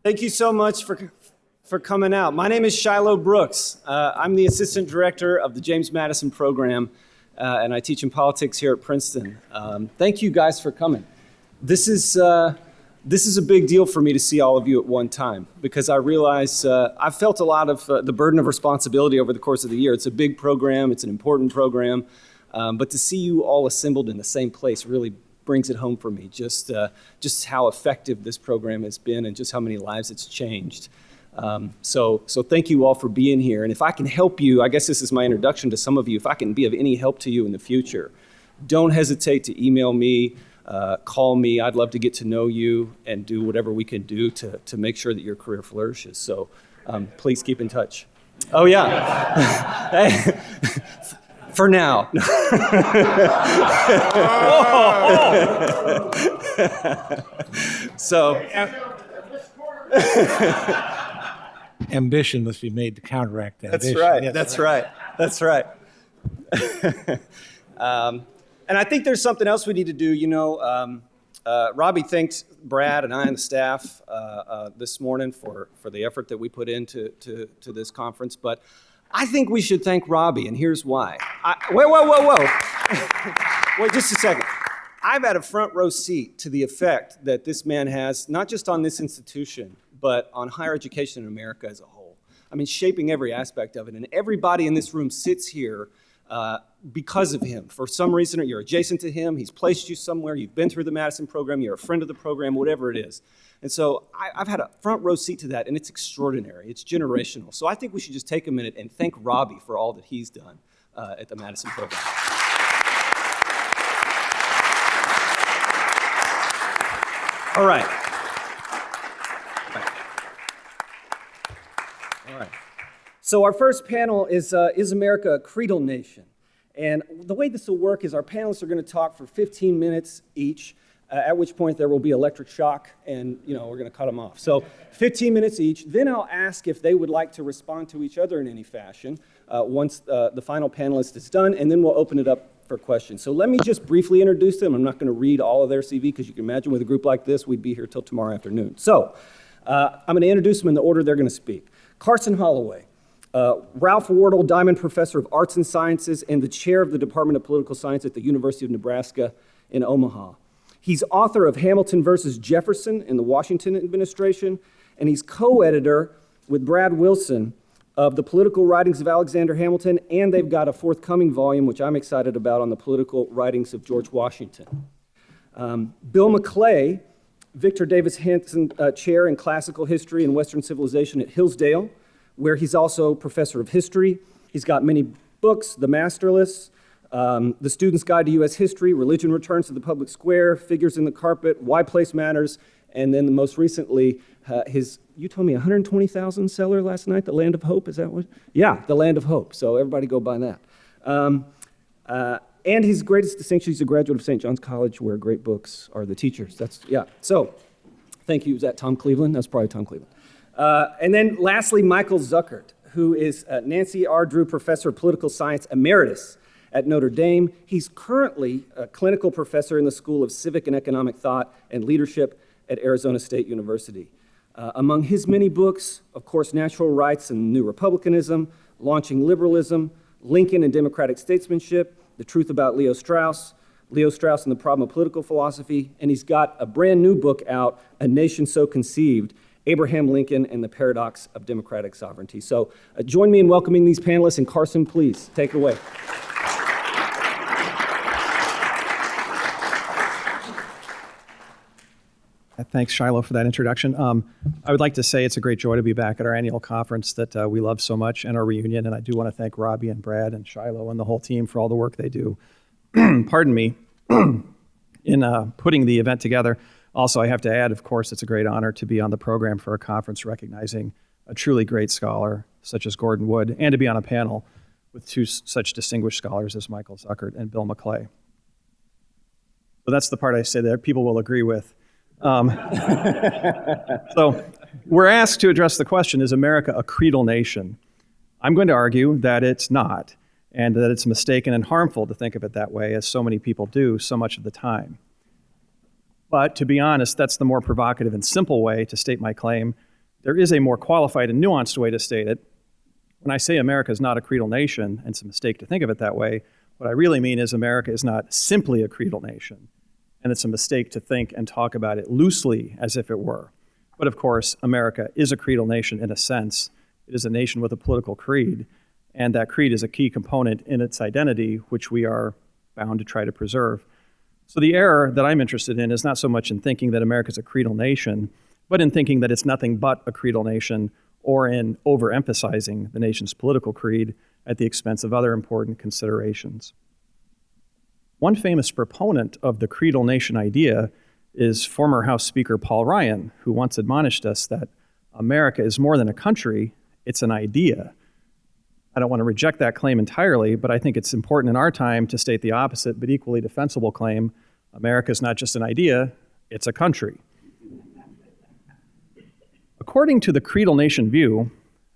Thank you so much for coming out. My name is Shilo Brooks. I'm the assistant director of the James Madison program, and I teach in politics here at Princeton. Thank you guys for coming. This is a big deal for me to see all of you at one time because I realize I've felt a lot of the burden of responsibility over the course of the year. It's a big program. It's an important program. But to see you all assembled in the same place really brings it home for me, just how effective this program has been and just how many lives it's changed. So thank you all for being here. And if I can help you, I guess this is my introduction to some of you, if I can be of any help to you in the future, don't hesitate to email me, call me. I'd love to get to know you and do whatever we can do to make sure that your career flourishes. So please keep in touch. Oh, yeah. For now. So, ambition must be made to counteract ambition. That's right. Yes. That's right. And I think there's something else we need to do. You know, Robbie thanked Brad and I and the staff this morning for the effort that we put into this conference, but I think we should thank Robbie, and here's why. Whoa. Wait just a second. I've had a front row seat to the effect that this man has, not just on this institution, but on higher education in America as a whole. I mean, shaping every aspect of it, and everybody in this room sits here because of him. For some reason, you're adjacent to him, he's placed you somewhere, you've been through the Madison program, you're a friend of the program, whatever it is. And so I've had a front row seat to that, and it's extraordinary. It's generational. So I think we should just take a minute and thank Robbie for all that he's done at the Madison program. All right. So our first panel is America a Creedal nation? And the way this will work is our panelists are going to talk for 15 minutes each, at which point there will be electric shock, and we're going to cut them off. So 15 minutes each. Then I'll ask if they would like to respond to each other in any fashion once the final panelist is done, and then we'll open it up for questions. So let me just briefly introduce them. I'm not going to read all of their CV because you can imagine with a group like this, we'd be here till tomorrow afternoon. So I'm going to introduce them in the order they're going to speak. Carson Holloway. Ralph Wardle, Diamond Professor of Arts and Sciences and the Chair of the Department of Political Science at the University of Nebraska in Omaha. He's author of Hamilton versus Jefferson in the Washington administration, and he's co-editor with Brad Wilson of the political writings of Alexander Hamilton, and they've got a forthcoming volume, which I'm excited about, on the political writings of George Washington. Bill McClay, Victor Davis Hanson Chair in Classical History and Western Civilization at Hillsdale, where he's also professor of history. He's got many books, The Masterless, The Student's Guide to U.S. History, Religion Returns to the Public Square, Figures in the Carpet, Why Place Matters, and then most recently, you told me 120,000 seller last night, The Land of Hope, is that what? Yeah, The Land of Hope, so everybody go buy that. And his greatest distinction, he's a graduate of St. John's College, where great books are the teachers. So, thank you. Is that Tom Cleveland? That's probably Tom Cleveland. And then lastly, Michael Zuckert, who is Nancy R. Dreux Professor of Political Science Emeritus at Notre Dame. He's currently a clinical professor in the School of Civic and Economic Thought and Leadership at Arizona State University. Among his many books, of course, Natural Rights and New Republicanism, Launching Liberalism, Lincoln and Democratic Statesmanship, The Truth About Leo Strauss and the Problem of Political Philosophy, and he's got a brand new book out, A Nation So Conceived, Abraham Lincoln and the Paradox of Democratic Sovereignty. So join me in welcoming these panelists, and Carson, please, take it away. Thanks, Shilo, for that introduction. I would like to say it's a great joy to be back at our annual conference that we love so much, and our reunion, and I do want to thank Robbie and Brad and Shilo and the whole team for all the work they do, pardon me, in putting the event together. Also, I have to add, of course, it's a great honor to be on the program for a conference recognizing a truly great scholar such as Gordon Wood, and to be on a panel with two such distinguished scholars as Michael Zuckert and Bill McClay. So that's the part I say that people will agree with. So we're asked to address the question, is America a creedal nation? I'm going to argue that it's not, and that it's mistaken and harmful to think of it that way, as so many people do so much of the time. But to be honest, that's the more provocative and simple way to state my claim, There is a more qualified and nuanced way to state it. When I say America is not a creedal nation, and it's a mistake to think of it that way, what I really mean is America is not simply a creedal nation, and it's a mistake to think and talk about it loosely as if it were. But of course, America is a creedal nation in a sense. It is a nation with a political creed, and that creed is a key component in its identity, which we are bound to try to preserve. So the error that I'm interested in is not so much in thinking that America is a creedal nation, but in thinking that it's nothing but a creedal nation, or in overemphasizing the nation's political creed at the expense of other important considerations. One famous proponent of the creedal nation idea is former House Speaker Paul Ryan, who once admonished us that America is more than a country, it's an idea. I don't want to reject that claim entirely, but I think it's important in our time to state the opposite, but equally defensible claim: America is not just an idea, it's a country. According to the creedal nation view,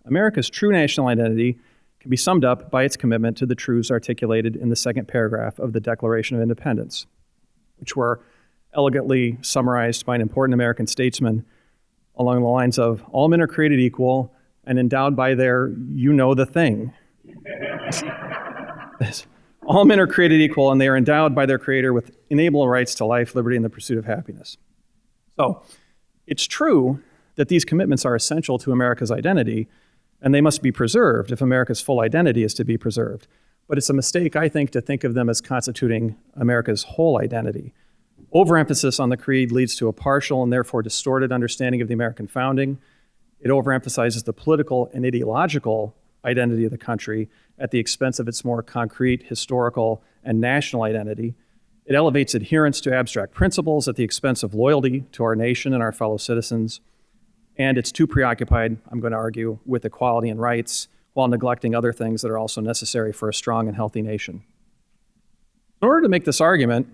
America's true national identity can be summed up by its commitment to the truths articulated in the second paragraph of the Declaration of Independence, which were elegantly summarized by an important American statesman along the lines of, all men are created equal and endowed by their the thing. All men are created equal and they are endowed by their Creator with inalienable rights to life, liberty, and the pursuit of happiness. So it's true that these commitments are essential to America's identity, and they must be preserved if America's full identity is to be preserved. But it's a mistake, I think, to think of them as constituting America's whole identity. Overemphasis on the creed leads to a partial and therefore distorted understanding of the American founding. It overemphasizes the political and ideological identity of the country at the expense of its more concrete, historical, and national identity. It elevates adherence to abstract principles at the expense of loyalty to our nation and our fellow citizens. And it's too preoccupied, I'm going to argue, with equality and rights while neglecting other things that are also necessary for a strong and healthy nation. In order to make this argument,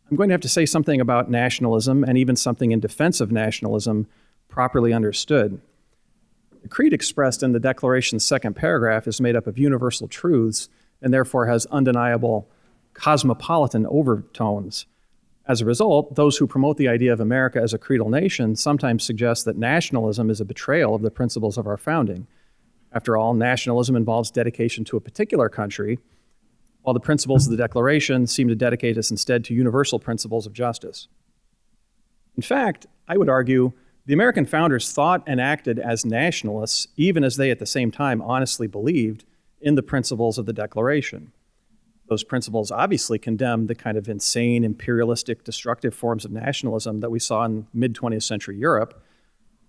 I'm going to have to say something about nationalism and even something in defense of nationalism properly understood. The creed expressed in the Declaration's second paragraph is made up of universal truths and therefore has undeniable cosmopolitan overtones. As a result, those who promote the idea of America as a creedal nation sometimes suggest that nationalism is a betrayal of the principles of our founding. After all, nationalism involves dedication to a particular country, while the principles of the Declaration seem to dedicate us instead to universal principles of justice. In fact, I would argue the American founders thought and acted as nationalists, even as they at the same time honestly believed in the principles of the Declaration. Those principles obviously condemn the kind of insane, imperialistic, destructive forms of nationalism that we saw in mid-20th century Europe.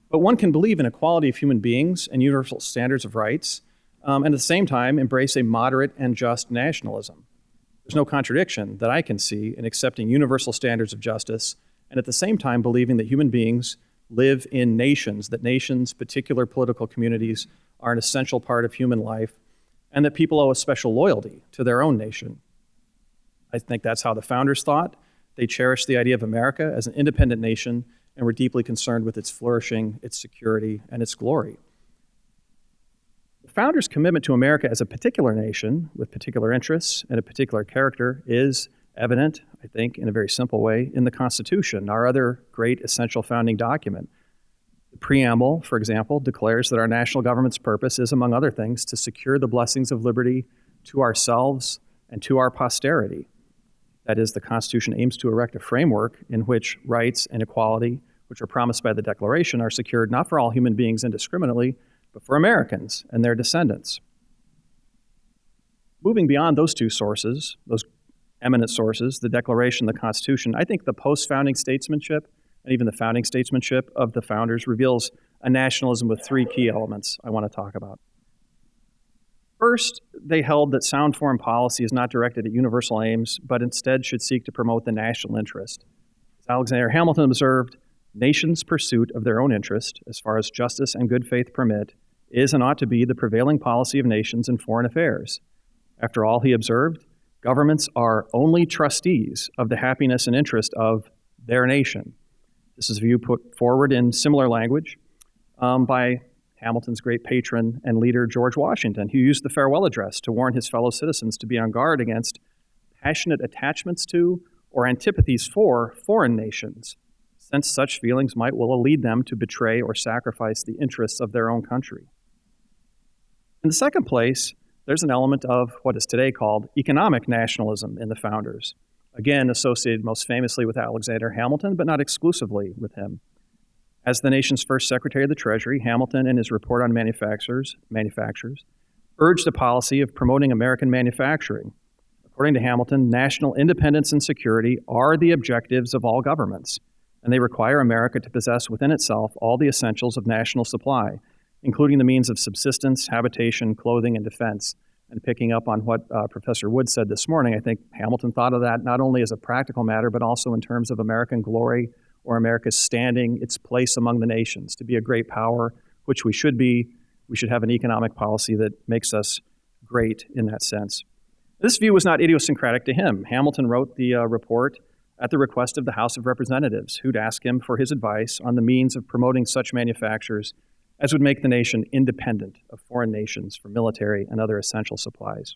But one can believe in equality of human beings and universal standards of rights, and at the same time embrace a moderate and just nationalism. There's no contradiction that I can see in accepting universal standards of justice and at the same time believing that human beings live in nations, that nations, particular political communities, are an essential part of human life, and that people owe a special loyalty to their own nation. I think that's how the founders thought. They cherished the idea of America as an independent nation and were deeply concerned with its flourishing, its security, and its glory. The founders' commitment to America as a particular nation with particular interests and a particular character is evident, I think, in a very simple way, in the Constitution, our other great essential founding document. The preamble, for example, declares that our national government's purpose is, among other things, to secure the blessings of liberty to ourselves and to our posterity. That is, the Constitution aims to erect a framework in which rights and equality, which are promised by the Declaration, are secured not for all human beings indiscriminately, but for Americans and their descendants. Moving beyond those two sources, those eminent sources, the Declaration, the Constitution, I think the post-founding statesmanship and even the founding statesmanship of the founders reveals a nationalism with three key elements I want to talk about. First, they held that sound foreign policy is not directed at universal aims, but instead should seek to promote the national interest. As Alexander Hamilton observed, nations' pursuit of their own interest, as far as justice and good faith permit, is and ought to be the prevailing policy of nations in foreign affairs. After all, he observed, governments are only trustees of the happiness and interest of their nation. This is a view put forward in similar language by Hamilton's great patron and leader, George Washington, who used the farewell address to warn his fellow citizens to be on guard against passionate attachments to or antipathies for foreign nations, since such feelings might well lead them to betray or sacrifice the interests of their own country. In the second place, there's an element of what is today called economic nationalism in the founders, again associated most famously with Alexander Hamilton, but not exclusively with him. As the nation's first Secretary of the Treasury, Hamilton, in his report on manufacturers, urged a policy of promoting American manufacturing. According to Hamilton, national independence and security are the objectives of all governments, and they require America to possess within itself all the essentials of national supply, including the means of subsistence, habitation, clothing, and defense. And picking up on what Professor Wood said this morning, I think Hamilton thought of that not only as a practical matter, but also in terms of American glory or America's standing, its place among the nations. To be a great power, which we should be, we should have an economic policy that makes us great in that sense. This view was not idiosyncratic to him. Hamilton wrote the report at the request of the House of Representatives, who'd ask him for his advice on the means of promoting such manufactures as would make the nation independent of foreign nations for military and other essential supplies.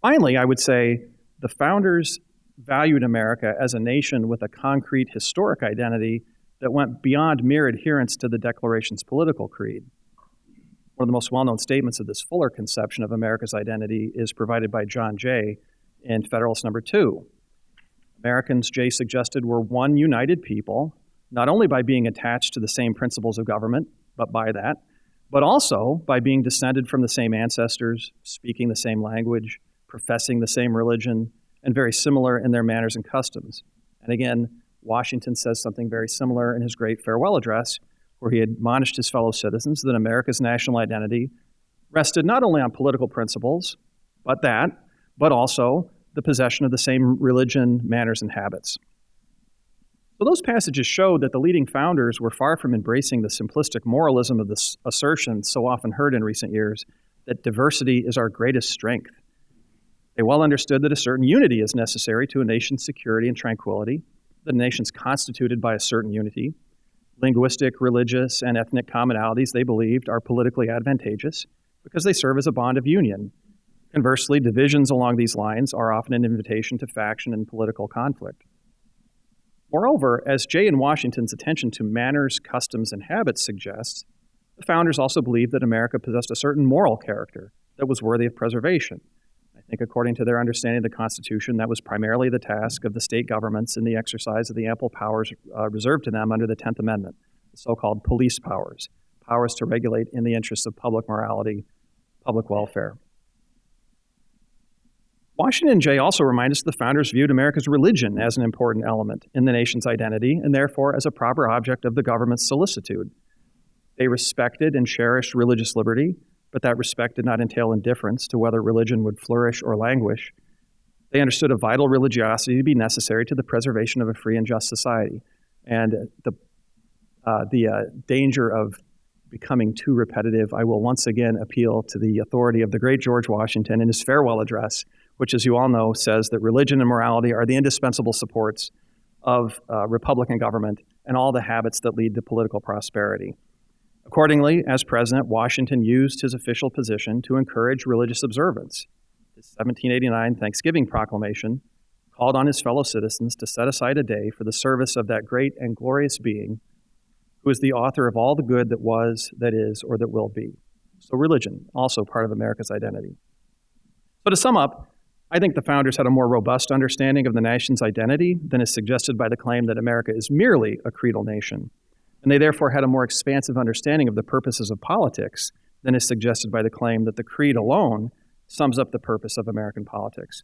Finally, I would say the founders valued America as a nation with a concrete historic identity that went beyond mere adherence to the Declaration's political creed. One of the most well-known statements of this fuller conception of America's identity is provided by John Jay in Federalist Number 2. Americans, Jay suggested, were one united people, not only by being attached to the same principles of government, but also by being descended from the same ancestors, speaking the same language, professing the same religion, and very similar in their manners and customs. And again, Washington says something very similar in his great farewell address, where he admonished his fellow citizens that America's national identity rested not only on political principles, but also the possession of the same religion, manners, and habits. So those passages show that the leading founders were far from embracing the simplistic moralism of this assertion so often heard in recent years that diversity is our greatest strength. They well understood that a certain unity is necessary to a nation's security and tranquility, that a nation's constituted by a certain unity. Linguistic, religious, and ethnic commonalities, they believed, are politically advantageous because they serve as a bond of union. Conversely, divisions along these lines are often an invitation to faction and political conflict. Moreover, as Jay and Washington's attention to manners, customs, and habits suggests, the founders also believed that America possessed a certain moral character that was worthy of preservation. I think according to their understanding of the Constitution, that was primarily the task of the state governments in the exercise of the ample powers reserved to them under the 10th Amendment, the so-called police powers, powers to regulate in the interests of public morality, public welfare. Washington and Jay also remind us the founders viewed America's religion as an important element in the nation's identity and therefore as a proper object of the government's solicitude. They respected and cherished religious liberty, but that respect did not entail indifference to whether religion would flourish or languish. They understood a vital religiosity to be necessary to the preservation of a free and just society. And the danger of becoming too repetitive, I will once again appeal to the authority of the great George Washington in his farewell address, which, as you all know, says that religion and morality are the indispensable supports of Republican government and all the habits that lead to political prosperity. Accordingly, as president, Washington used his official position to encourage religious observance. His 1789 Thanksgiving proclamation called on his fellow citizens to set aside a day for the service of that great and glorious being who is the author of all the good that was, that is, or that will be. So religion, also part of America's identity. So to sum up, I think the founders had a more robust understanding of the nation's identity than is suggested by the claim that America is merely a creedal nation. And they therefore had a more expansive understanding of the purposes of politics than is suggested by the claim that the creed alone sums up the purpose of American politics.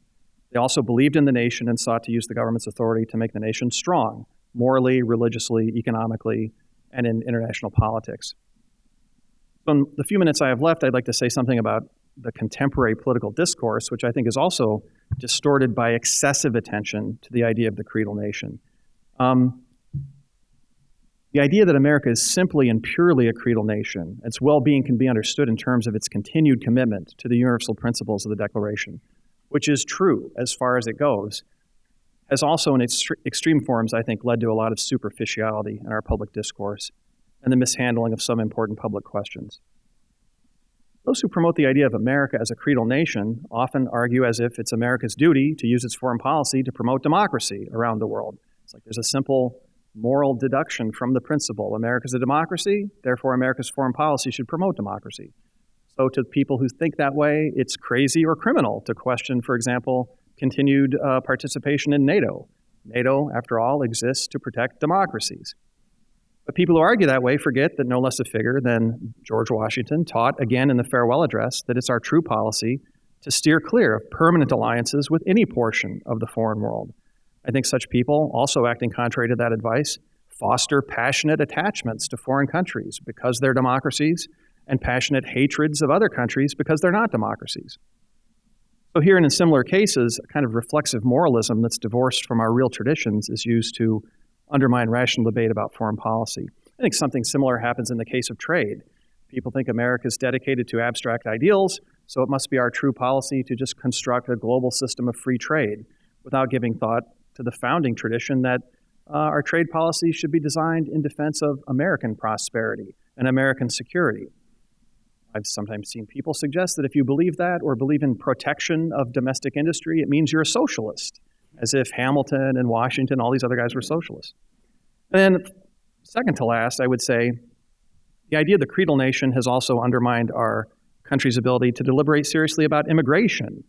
They also believed in the nation and sought to use the government's authority to make the nation strong, morally, religiously, economically, and in international politics. So in the few minutes I have left, I'd like to say something about the contemporary political discourse, which I think is also distorted by excessive attention to the idea of the creedal nation. The idea that America is simply and purely a creedal nation, its well-being can be understood in terms of its continued commitment to the universal principles of the Declaration, which is true as far as it goes, has also in its extreme forms, I think, led to a lot of superficiality in our public discourse and the mishandling of some important public questions. Those who promote the idea of America as a creedal nation often argue as if it's America's duty to use its foreign policy to promote democracy around the world. It's like there's a simple moral deduction from the principle. America's a democracy, therefore America's foreign policy should promote democracy. So to people who think that way, it's crazy or criminal to question, for example, continued participation in NATO. NATO, after all, exists to protect democracies. But people who argue that way forget that no less a figure than George Washington taught, again in the farewell address, that it's our true policy to steer clear of permanent alliances with any portion of the foreign world. I think such people, also acting contrary to that advice, foster passionate attachments to foreign countries because they're democracies, and passionate hatreds of other countries because they're not democracies. So here and in similar cases, a kind of reflexive moralism that's divorced from our real traditions is used to undermine rational debate about foreign policy. I think something similar happens in the case of trade. People think America is dedicated to abstract ideals, so it must be our true policy to just construct a global system of free trade without giving thought to the founding tradition that our trade policy should be designed in defense of American prosperity and American security. I've sometimes seen people suggest that if you believe that or believe in protection of domestic industry, it means you're a socialist, as if Hamilton and Washington, all these other guys were socialists. And then, second to last, I would say, the idea of the Creedal nation has also undermined our country's ability to deliberate seriously about immigration.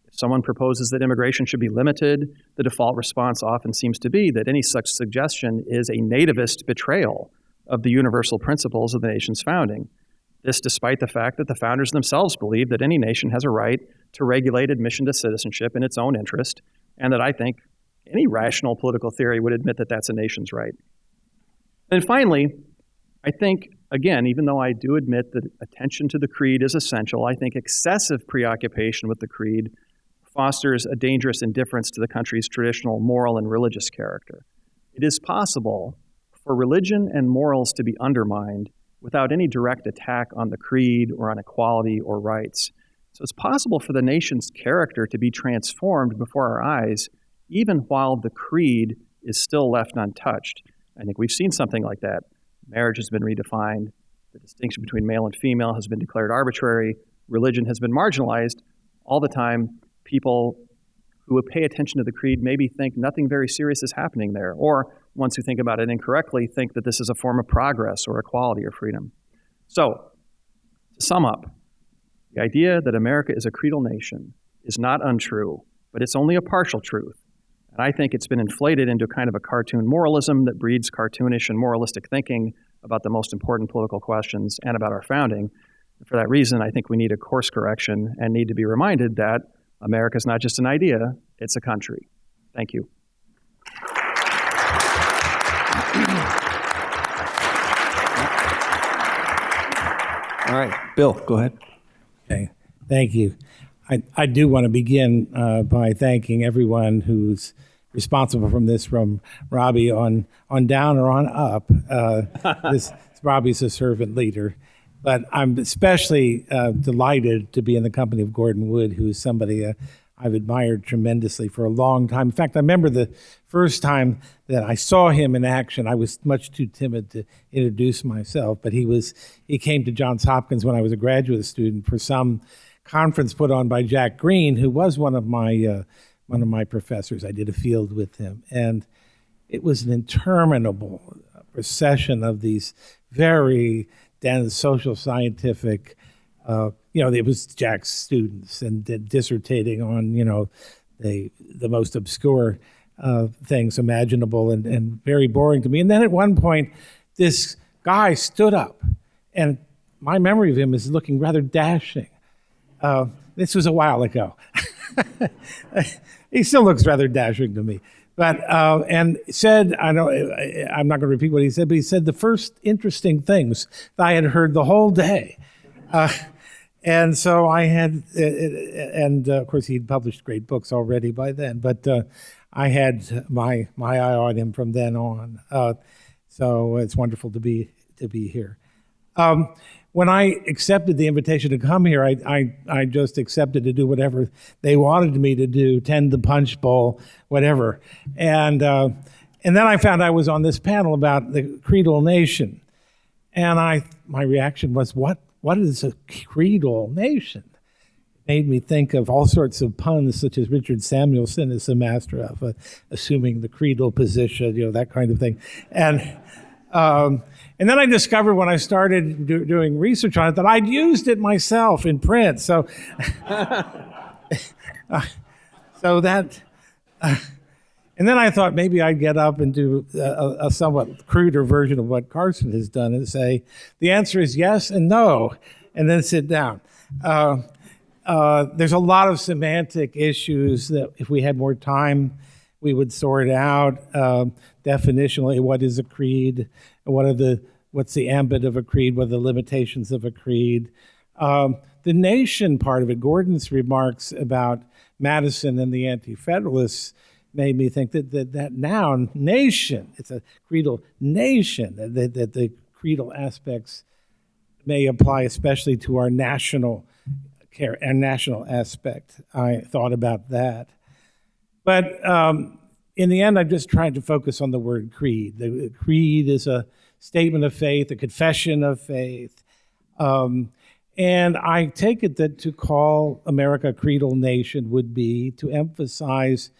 If someone proposes that immigration should be limited, the default response often seems to be that any such suggestion is a nativist betrayal of the universal principles of the nation's founding. This despite the fact that the founders themselves believed that any nation has a right to regulate admission to citizenship in its own interest, and that I think any rational political theory would admit that that's a nation's right. And finally, I think, again, even though I do admit that attention to the creed is essential, I think excessive preoccupation with the creed fosters a dangerous indifference to the country's traditional moral and religious character. It is possible for religion and morals to be undermined without any direct attack on the creed or on equality or rights. So it's possible for the nation's character to be transformed before our eyes, even while the creed is still left untouched. I think we've seen something like that. Marriage has been redefined. The distinction between male and female has been declared arbitrary. Religion has been marginalized. All the time, people who would pay attention to the creed maybe think nothing very serious is happening there, or ones who think about it incorrectly think that this is a form of progress or equality or freedom. So, to sum up, the idea that America is a creedal nation is not untrue, but it's only a partial truth. And I think it's been inflated into kind of a cartoon moralism that breeds cartoonish and moralistic thinking about the most important political questions and about our founding. And for that reason, I think we need a course correction and need to be reminded that America is not just an idea, it's a country. Thank you. All right, Bill, go ahead. Okay, thank you. I do want to begin by thanking everyone who's responsible from this, from Robbie on down or on up. Robbie's a servant leader. But I'm especially delighted to be in the company of Gordon Wood, who is somebody I've admired tremendously for a long time. In fact, I remember the first time that I saw him in action. I was much too timid to introduce myself, but he came to Johns Hopkins when I was a graduate student for some conference put on by Jack Green, who was one of my professors. I did a field with him, and it was an interminable procession of these very dense social scientific, it was Jack's students and dissertating on, the most obscure things imaginable and very boring to me. And then at one point, this guy stood up, and my memory of him is looking rather dashing. This was a while ago. He still looks rather dashing to me. But, and said, I'm not going to repeat what he said, but he said the first interesting things that I had heard the whole day. And so I had, of course he'd published great books already by then, but I had my eye on him from then on. So it's wonderful to be here. When I accepted the invitation to come here, I just accepted to do whatever they wanted me to do, tend the punch bowl, whatever. And then I found I was on this panel about the Creedal nation. And my reaction was, what is a Creedal nation? made me think of all sorts of puns, such as Richard Samuelson is a master of, assuming the creedal position, that kind of thing. And then I discovered when I started doing research on it that I'd used it myself in print. So, and then I thought maybe I'd get up and do a somewhat cruder version of what Carson has done and say, the answer is yes and no, and then sit down. There's a lot of semantic issues that if we had more time, we would sort out. Definitionally, what is a creed? What's the ambit of a creed? What are the limitations of a creed? The nation part of it, Gordon's remarks about Madison and the Anti-Federalists made me think that noun, nation, it's a creedal nation, that the creedal aspects may apply especially to our national aspect. I thought about that. But in the end, I just tried to focus on the word creed. The creed is a statement of faith, a confession of faith. And I take it that to call America a creedal nation would be to emphasize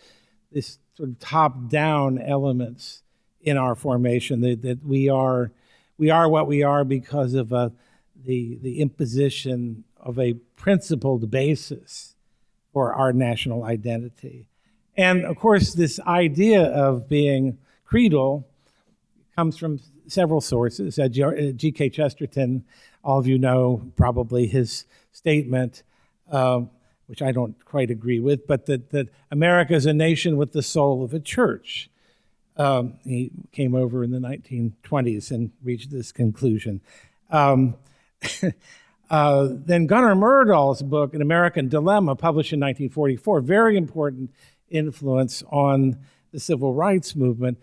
this sort of top-down elements in our formation, that we are what we are because of the imposition of a principled basis for our national identity. And of course, this idea of being creedal comes from several sources. G.K. Chesterton, all of you know probably his statement, which I don't quite agree with, but that America is a nation with the soul of a church. He came over in the 1920s and reached this conclusion. Then Gunnar Myrdal's book, An American Dilemma, published in 1944, very important influence on the civil rights movement,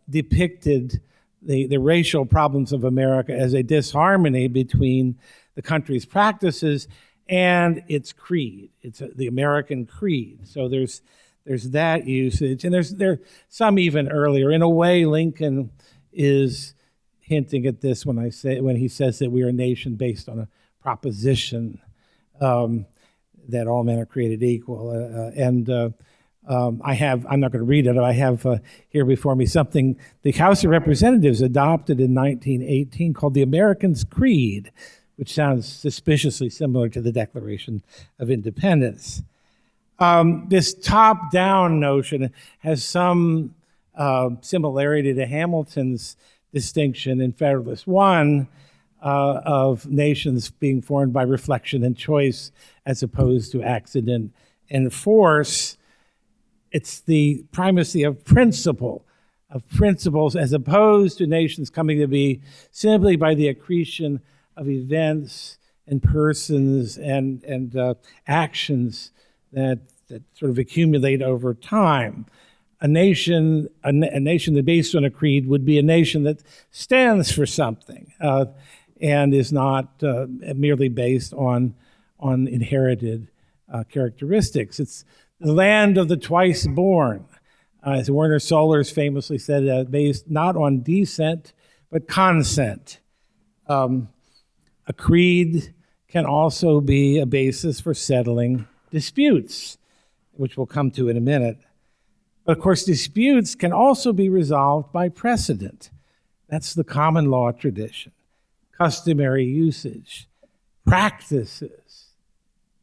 depicted the racial problems of America as a disharmony between the country's practices and its creed. It's the American creed. So there's that usage, and there's some even earlier. In a way, Lincoln is hinting at this when he says that we are a nation based on a proposition that all men are created equal. I'm not going to read it. I have here before me something the House of Representatives adopted in 1918 called the Americans' Creed, which sounds suspiciously similar to the Declaration of Independence. This top-down notion has some similarity to Hamilton's distinction in Federalist I of nations being formed by reflection and choice as opposed to accident and force. It's the primacy of principles as opposed to nations coming to be simply by the accretion of events and persons and actions that sort of accumulate over time. A nation that based on a creed would be a nation that stands for something and is not merely based on inherited characteristics. It's the land of the twice born, as Werner Solers famously said, based not on descent but consent. A creed can also be a basis for settling disputes, which we'll come to in a minute. But of course, disputes can also be resolved by precedent. That's the common law tradition, customary usage, practices,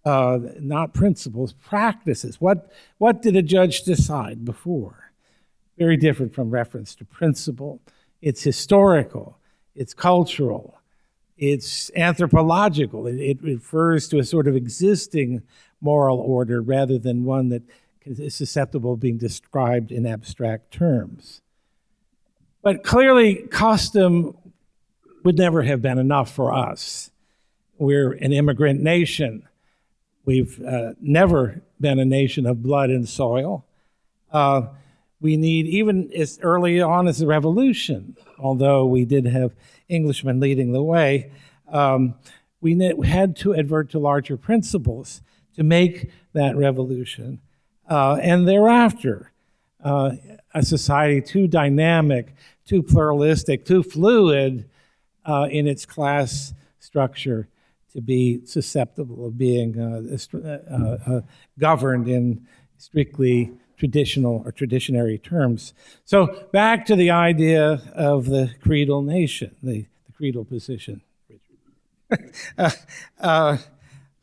not principles, practices. What did a judge decide before? Very different from reference to principle. It's historical, it's cultural, it's anthropological. It refers to a sort of existing moral order rather than one that is susceptible of being described in abstract terms. But clearly, custom would never have been enough for us. We're an immigrant nation. We've never been a nation of blood and soil. We need, even as early on as the Revolution, although we did have Englishmen leading the way, we had to advert to larger principles to make that revolution. And thereafter, a society too dynamic, too pluralistic, too fluid in its class structure to be susceptible of being governed in strictly traditional or traditionary terms. So back to the idea of the creedal nation, the creedal position. I'm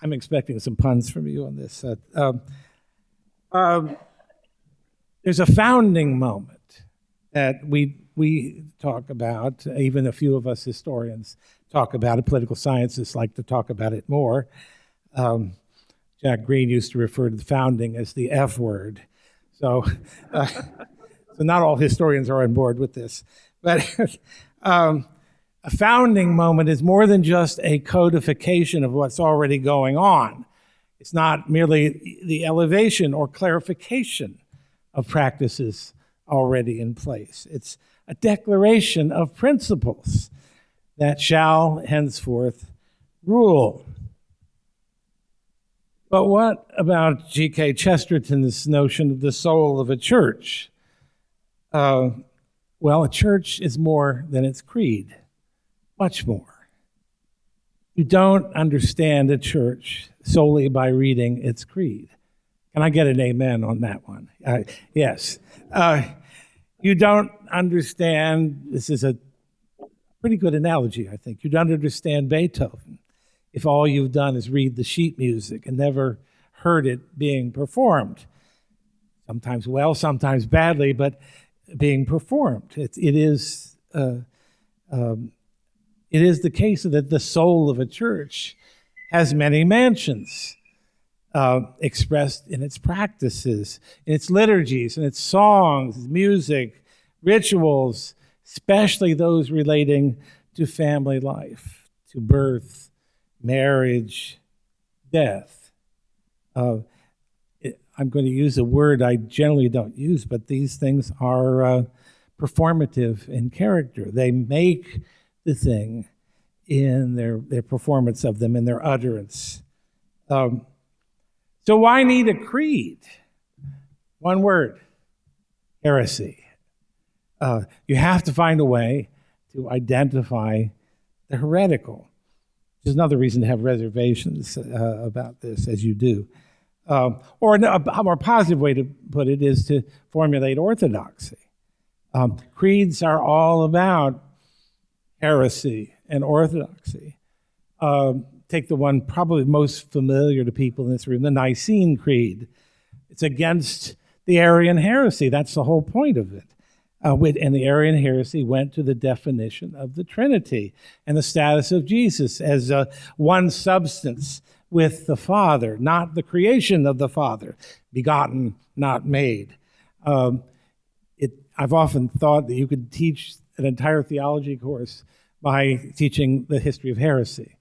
expecting some puns from you on this. There's a founding moment that we talk about, even a few of us historians talk about it. Political scientists like to talk about it more. Jack Green used to refer to the founding as the F word. So not all historians are on board with this. But a founding moment is more than just a codification of what's already going on. It's not merely the elevation or clarification of practices already in place. It's a declaration of principles that shall henceforth rule. But what about G.K. Chesterton's notion of the soul of a church? Well, a church is more than its creed, much more. You don't understand a church solely by reading its creed. Can I get an amen on that one? Yes. You don't understand, this is a pretty good analogy, I think. You don't understand Beethoven if all you've done is read the sheet music and never heard it being performed. Sometimes well, sometimes badly, but being performed. It is the case that the soul of a church has many mansions expressed in its practices, in its liturgies, in its songs, music, rituals, especially those relating to family life, to birth, marriage, death. I'm going to use a word I generally don't use, but these things are performative in character. They make the thing in their performance of them, in their utterance. So why need a creed? One word: heresy. You have to find a way to identify the heretical. There's another reason to have reservations about this, as you do. Or a more positive way to put it is to formulate orthodoxy. Creeds are all about heresy and orthodoxy. Take the one probably most familiar to people in this room, the Nicene Creed. It's against the Arian heresy. That's the whole point of it. And the Arian heresy went to the definition of the Trinity and the status of Jesus as one substance with the Father, not the creation of the Father, begotten, not made. I've often thought that you could teach an entire theology course by teaching the history of heresy.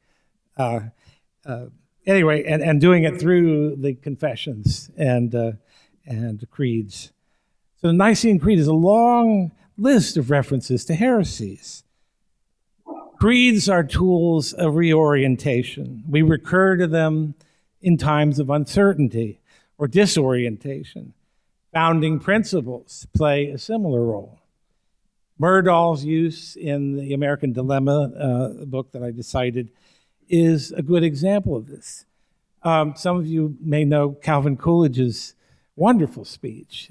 Anyway, and doing it through the confessions and creeds. So the Nicene Creed is a long list of references to heresies. Creeds are tools of reorientation. We recur to them in times of uncertainty or disorientation. Founding principles play a similar role. Myrdal's use in the American Dilemma book that I decided is a good example of this. Some of you may know Calvin Coolidge's wonderful speech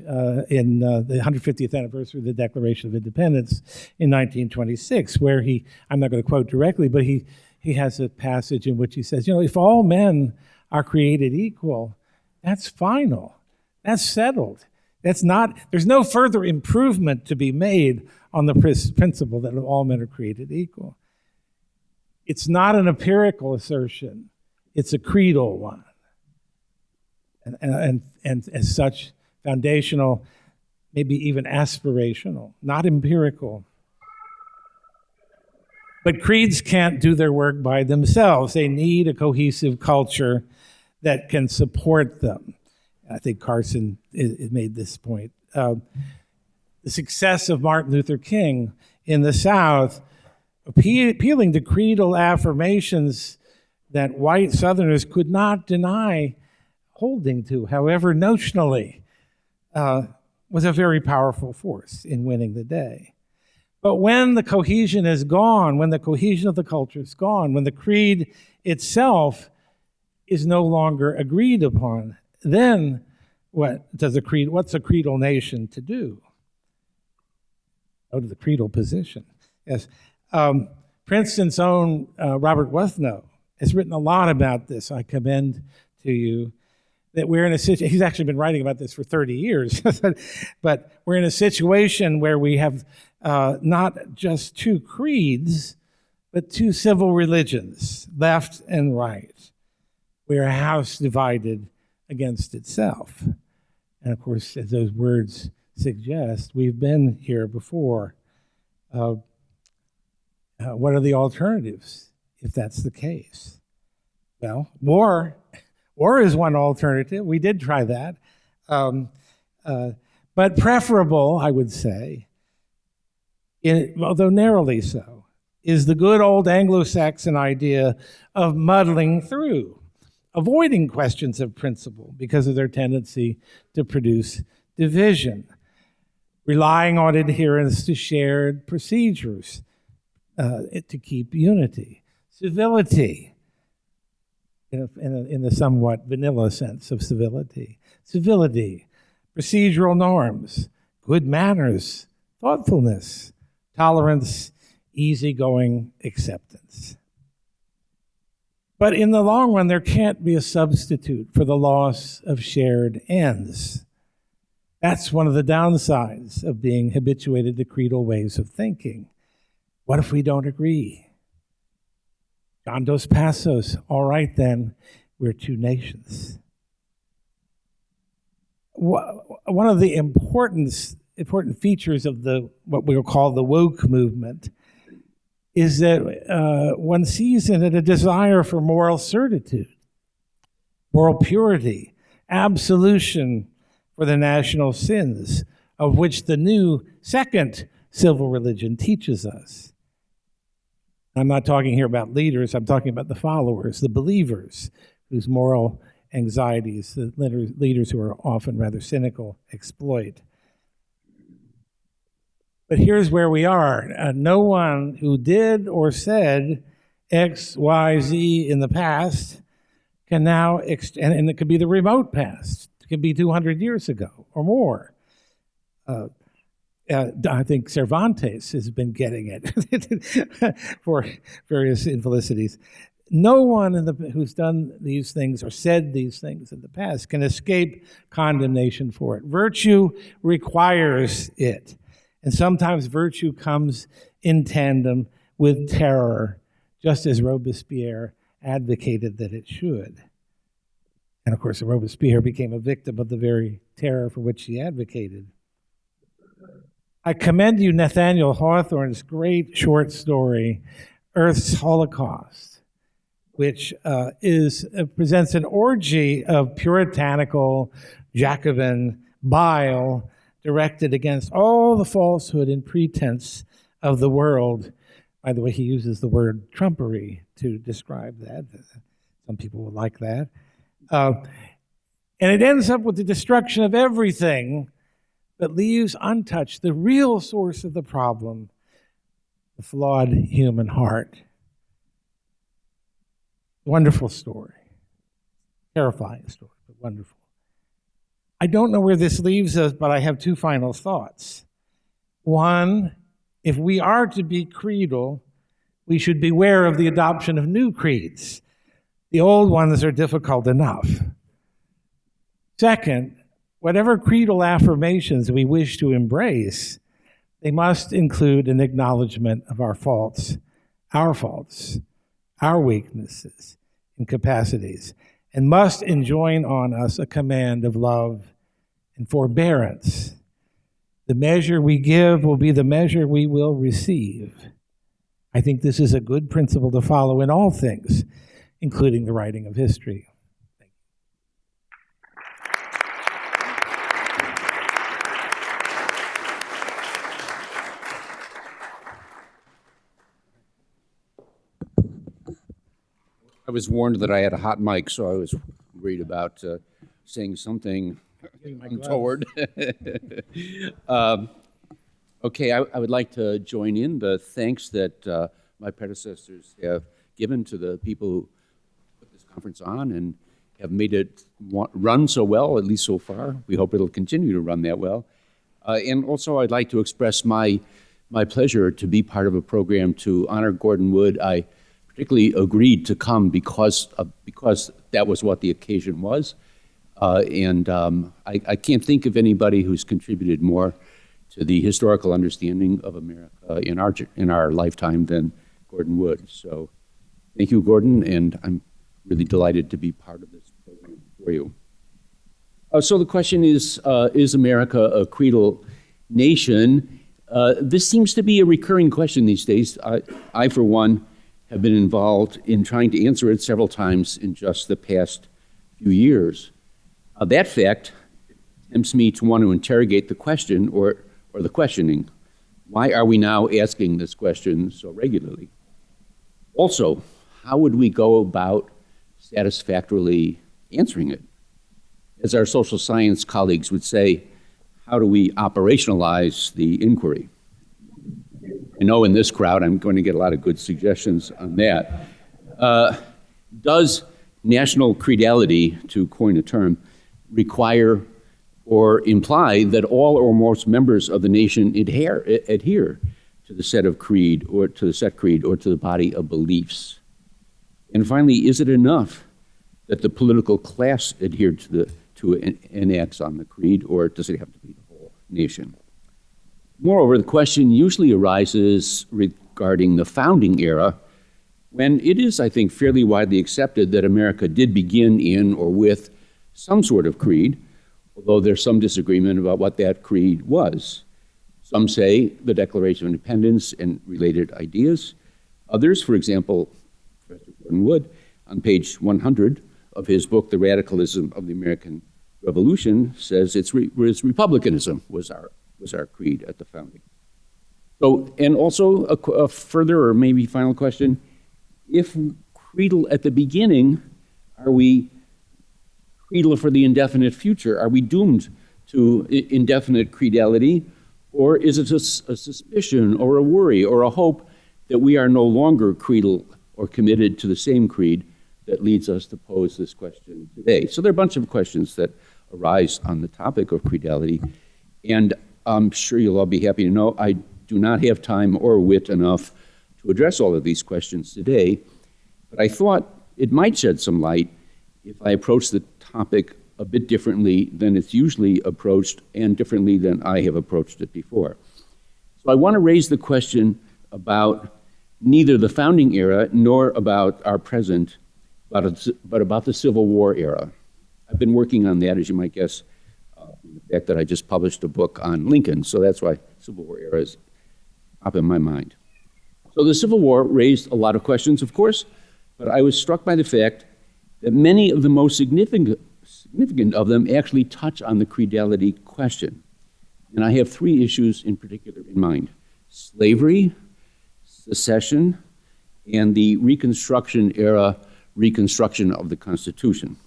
in the 150th anniversary of the Declaration of Independence in 1926, where I'm not going to quote directly, but he has a passage in which he says, if all men are created equal, that's final. That's settled. There's no further improvement to be made on the principle that all men are created equal. It's not an empirical assertion. It's a creedal one. And as such, foundational, maybe even aspirational, not empirical. But creeds can't do their work by themselves. They need a cohesive culture that can support them. I think Carson made this point. The success of Martin Luther King in the South, appealing to creedal affirmations that white Southerners could not deny holding to, however notionally, was a very powerful force in winning the day. But when the cohesion is gone, when the cohesion of the culture is gone, when the creed itself is no longer agreed upon, then what's a creedal nation to do? Go to the creedal position. Yes. Princeton's own Robert Wuthnow has written a lot about this. I commend to you that we're in a situation, he's actually been writing about this for 30 years, but we're in a situation where we have not just two creeds, but two civil religions, left and right. We're a house divided against itself. And of course, as those words suggest, we've been here before. What are the alternatives if that's the case? Well, war is one alternative. We did try that. But preferable, I would say, although narrowly so, is the good old Anglo-Saxon idea of muddling through, avoiding questions of principle because of their tendency to produce division, relying on adherence to shared procedures to keep unity, civility, in the somewhat vanilla sense of civility, procedural norms, good manners, thoughtfulness, tolerance, easygoing acceptance. But in the long run, there can't be a substitute for the loss of shared ends. That's one of the downsides of being habituated to creedal ways of thinking. What if we don't agree? John Dos Passos, all right then, we're two nations. One of the important features of what we'll call the woke movement is that one sees in it a desire for moral certitude, moral purity, absolution for the national sins, of which the new second civil religion teaches us. I'm not talking here about leaders, I'm talking about the followers, the believers, whose moral anxieties the leaders who are often rather cynical exploit. But here's where we are. No one who did or said X, Y, Z in the past can now, and it could be the remote past, it could be 200 years ago or more. I think Cervantes has been getting it for various infelicities. No one who's done these things or said these things in the past can escape condemnation for it. Virtue requires it. And sometimes virtue comes in tandem with terror, just as Robespierre advocated that it should. And of course, Robespierre became a victim of the very terror for which he advocated. I commend you Nathaniel Hawthorne's great short story, Earth's Holocaust, which presents an orgy of puritanical Jacobin bile directed against all the falsehood and pretense of the world. By the way, he uses the word trumpery to describe that. Some people will like that. And it ends up with the destruction of everything, but leaves untouched the real source of the problem, the flawed human heart. Wonderful story. Terrifying story, but wonderful. I don't know where this leaves us, but I have two final thoughts. One, if we are to be creedal, we should beware of the adoption of new creeds. The old ones are difficult enough. Second, whatever creedal affirmations we wish to embrace, they must include an acknowledgement of our faults, our weaknesses and capacities, and must enjoin on us a command of love and forbearance. The measure we give will be the measure we will receive. I think this is a good principle to follow in all things, including the writing of history. I was warned that I had a hot mic, so I was worried about saying something untoward. Okay, I would like to join in the thanks that my predecessors have given to the people who put this conference on and have made it run so well, at least so far. We hope it'll continue to run that well. And also, I'd like to express my pleasure to be part of a program to honor Gordon Wood. I particularly agreed to come because that was what the occasion was. I can't think of anybody who's contributed more to the historical understanding of America in our lifetime than Gordon Wood. So thank you, Gordon, and I'm really delighted to be part of this program for you. So the question is America a creedal nation? This seems to be a recurring question these days. I, for one, have been involved in trying to answer it several times in just the past few years. That fact tempts me to want to interrogate the question or the questioning. Why are we now asking this question so regularly? Also, how would we go about satisfactorily answering it? As our social science colleagues would say, how do we operationalize the inquiry? I know in this crowd I'm going to get a lot of good suggestions on that. Does national creedality, to coin a term, require or imply that all or most members of the nation adhere to the set creed or to the body of beliefs? And finally, is it enough that the political class adhere to enacts on the creed, or does it have to be the whole nation? Moreover, the question usually arises regarding the founding era, when it is, I think, fairly widely accepted that America did begin in or with some sort of creed, although there's some disagreement about what that creed was. Some say the Declaration of Independence and related ideas. Others, for example, Professor Gordon Wood, on page 100 of his book, The Radicalism of the American Revolution, says it's republicanism was our creed at the founding. So, and also a further or maybe final question, if creedal at the beginning, are we creedal for the indefinite future? Are we doomed to indefinite creedality? Or is it a suspicion or a worry or a hope that we are no longer creedal or committed to the same creed that leads us to pose this question today? So there are a bunch of questions that arise on the topic of creedality. And I'm sure you'll all be happy to know I do not have time or wit enough to address all of these questions today. But I thought it might shed some light if I approach the topic a bit differently than it's usually approached and differently than I have approached it before. So I want to raise the question about neither the founding era nor about our present, but about the Civil War era. I've been working on that, as you might guess, the fact that I just published a book on Lincoln, so that's why Civil War era is up in my mind. So the Civil War raised a lot of questions, of course, but I was struck by the fact that many of the most significant of them actually touch on the creedality question. And I have three issues in particular in mind: slavery, secession, and the Reconstruction era reconstruction of the Constitution.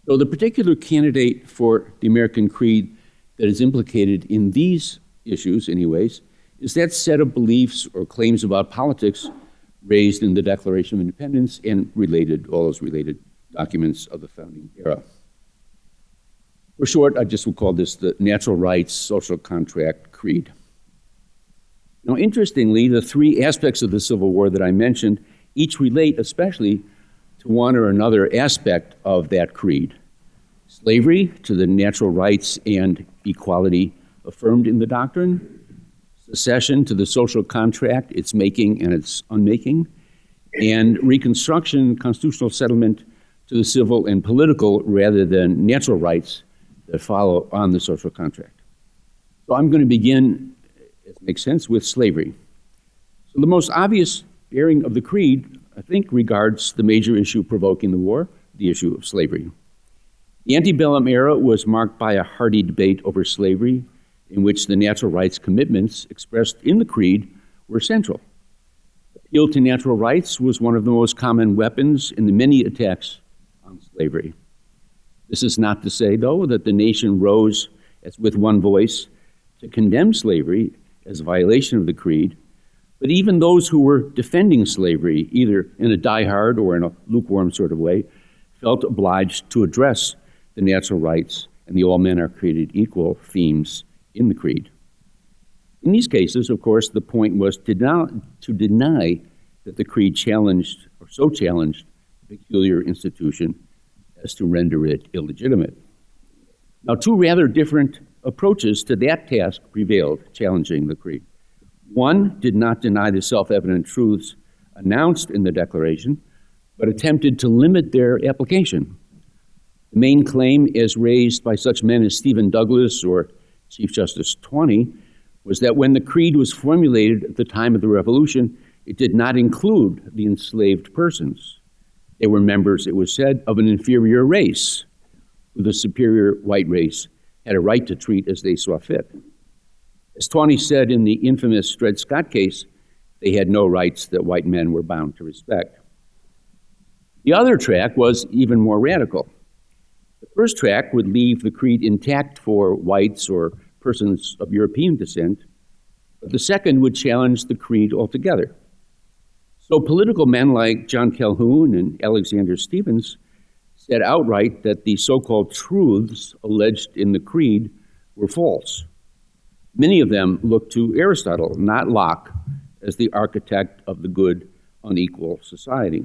So the particular candidate for the American creed that is implicated in these issues, anyways, is that set of beliefs or claims about politics raised in the Declaration of Independence and all those related documents of the founding era. For short, I just will call this the natural rights social contract creed. Now, interestingly, the three aspects of the Civil War that I mentioned each relate especially to one or another aspect of that creed. Slavery to the natural rights and equality affirmed in the doctrine, secession to the social contract, its making and its unmaking, and Reconstruction, constitutional settlement to the civil and political rather than natural rights that follow on the social contract. So I'm going to begin, as makes sense, with slavery. So the most obvious bearing of the creed, I think, regards the major issue provoking the war, the issue of slavery. The antebellum era was marked by a hearty debate over slavery, in which the natural rights commitments expressed in the creed were central. Appeal to natural rights was one of the most common weapons in the many attacks on slavery. This is not to say, though, that the nation rose as with one voice to condemn slavery as a violation of the Creed, but even those who were defending slavery, either in a die-hard or in a lukewarm sort of way, felt obliged to address the natural rights and the all men are created equal themes in the Creed. In these cases, of course, the point was to deny that the Creed challenged, or so challenged, a peculiar institution as to render it illegitimate. Now, two rather different approaches to that task prevailed, challenging the Creed. One did not deny the self-evident truths announced in the Declaration, but attempted to limit their application. The main claim, as raised by such men as Stephen Douglas or Chief Justice Taney, was that when the Creed was formulated at the time of the Revolution, it did not include the enslaved persons. They were members, it was said, of an inferior race, who the superior white race had a right to treat as they saw fit. As Taney said in the infamous Dred Scott case, they had no rights that white men were bound to respect. The other track was even more radical. The first track would leave the Creed intact for whites or persons of European descent, but the second would challenge the Creed altogether. So political men like John Calhoun and Alexander Stephens said outright that the so-called truths alleged in the Creed were false. Many of them looked to Aristotle, not Locke, as the architect of the good, unequal society.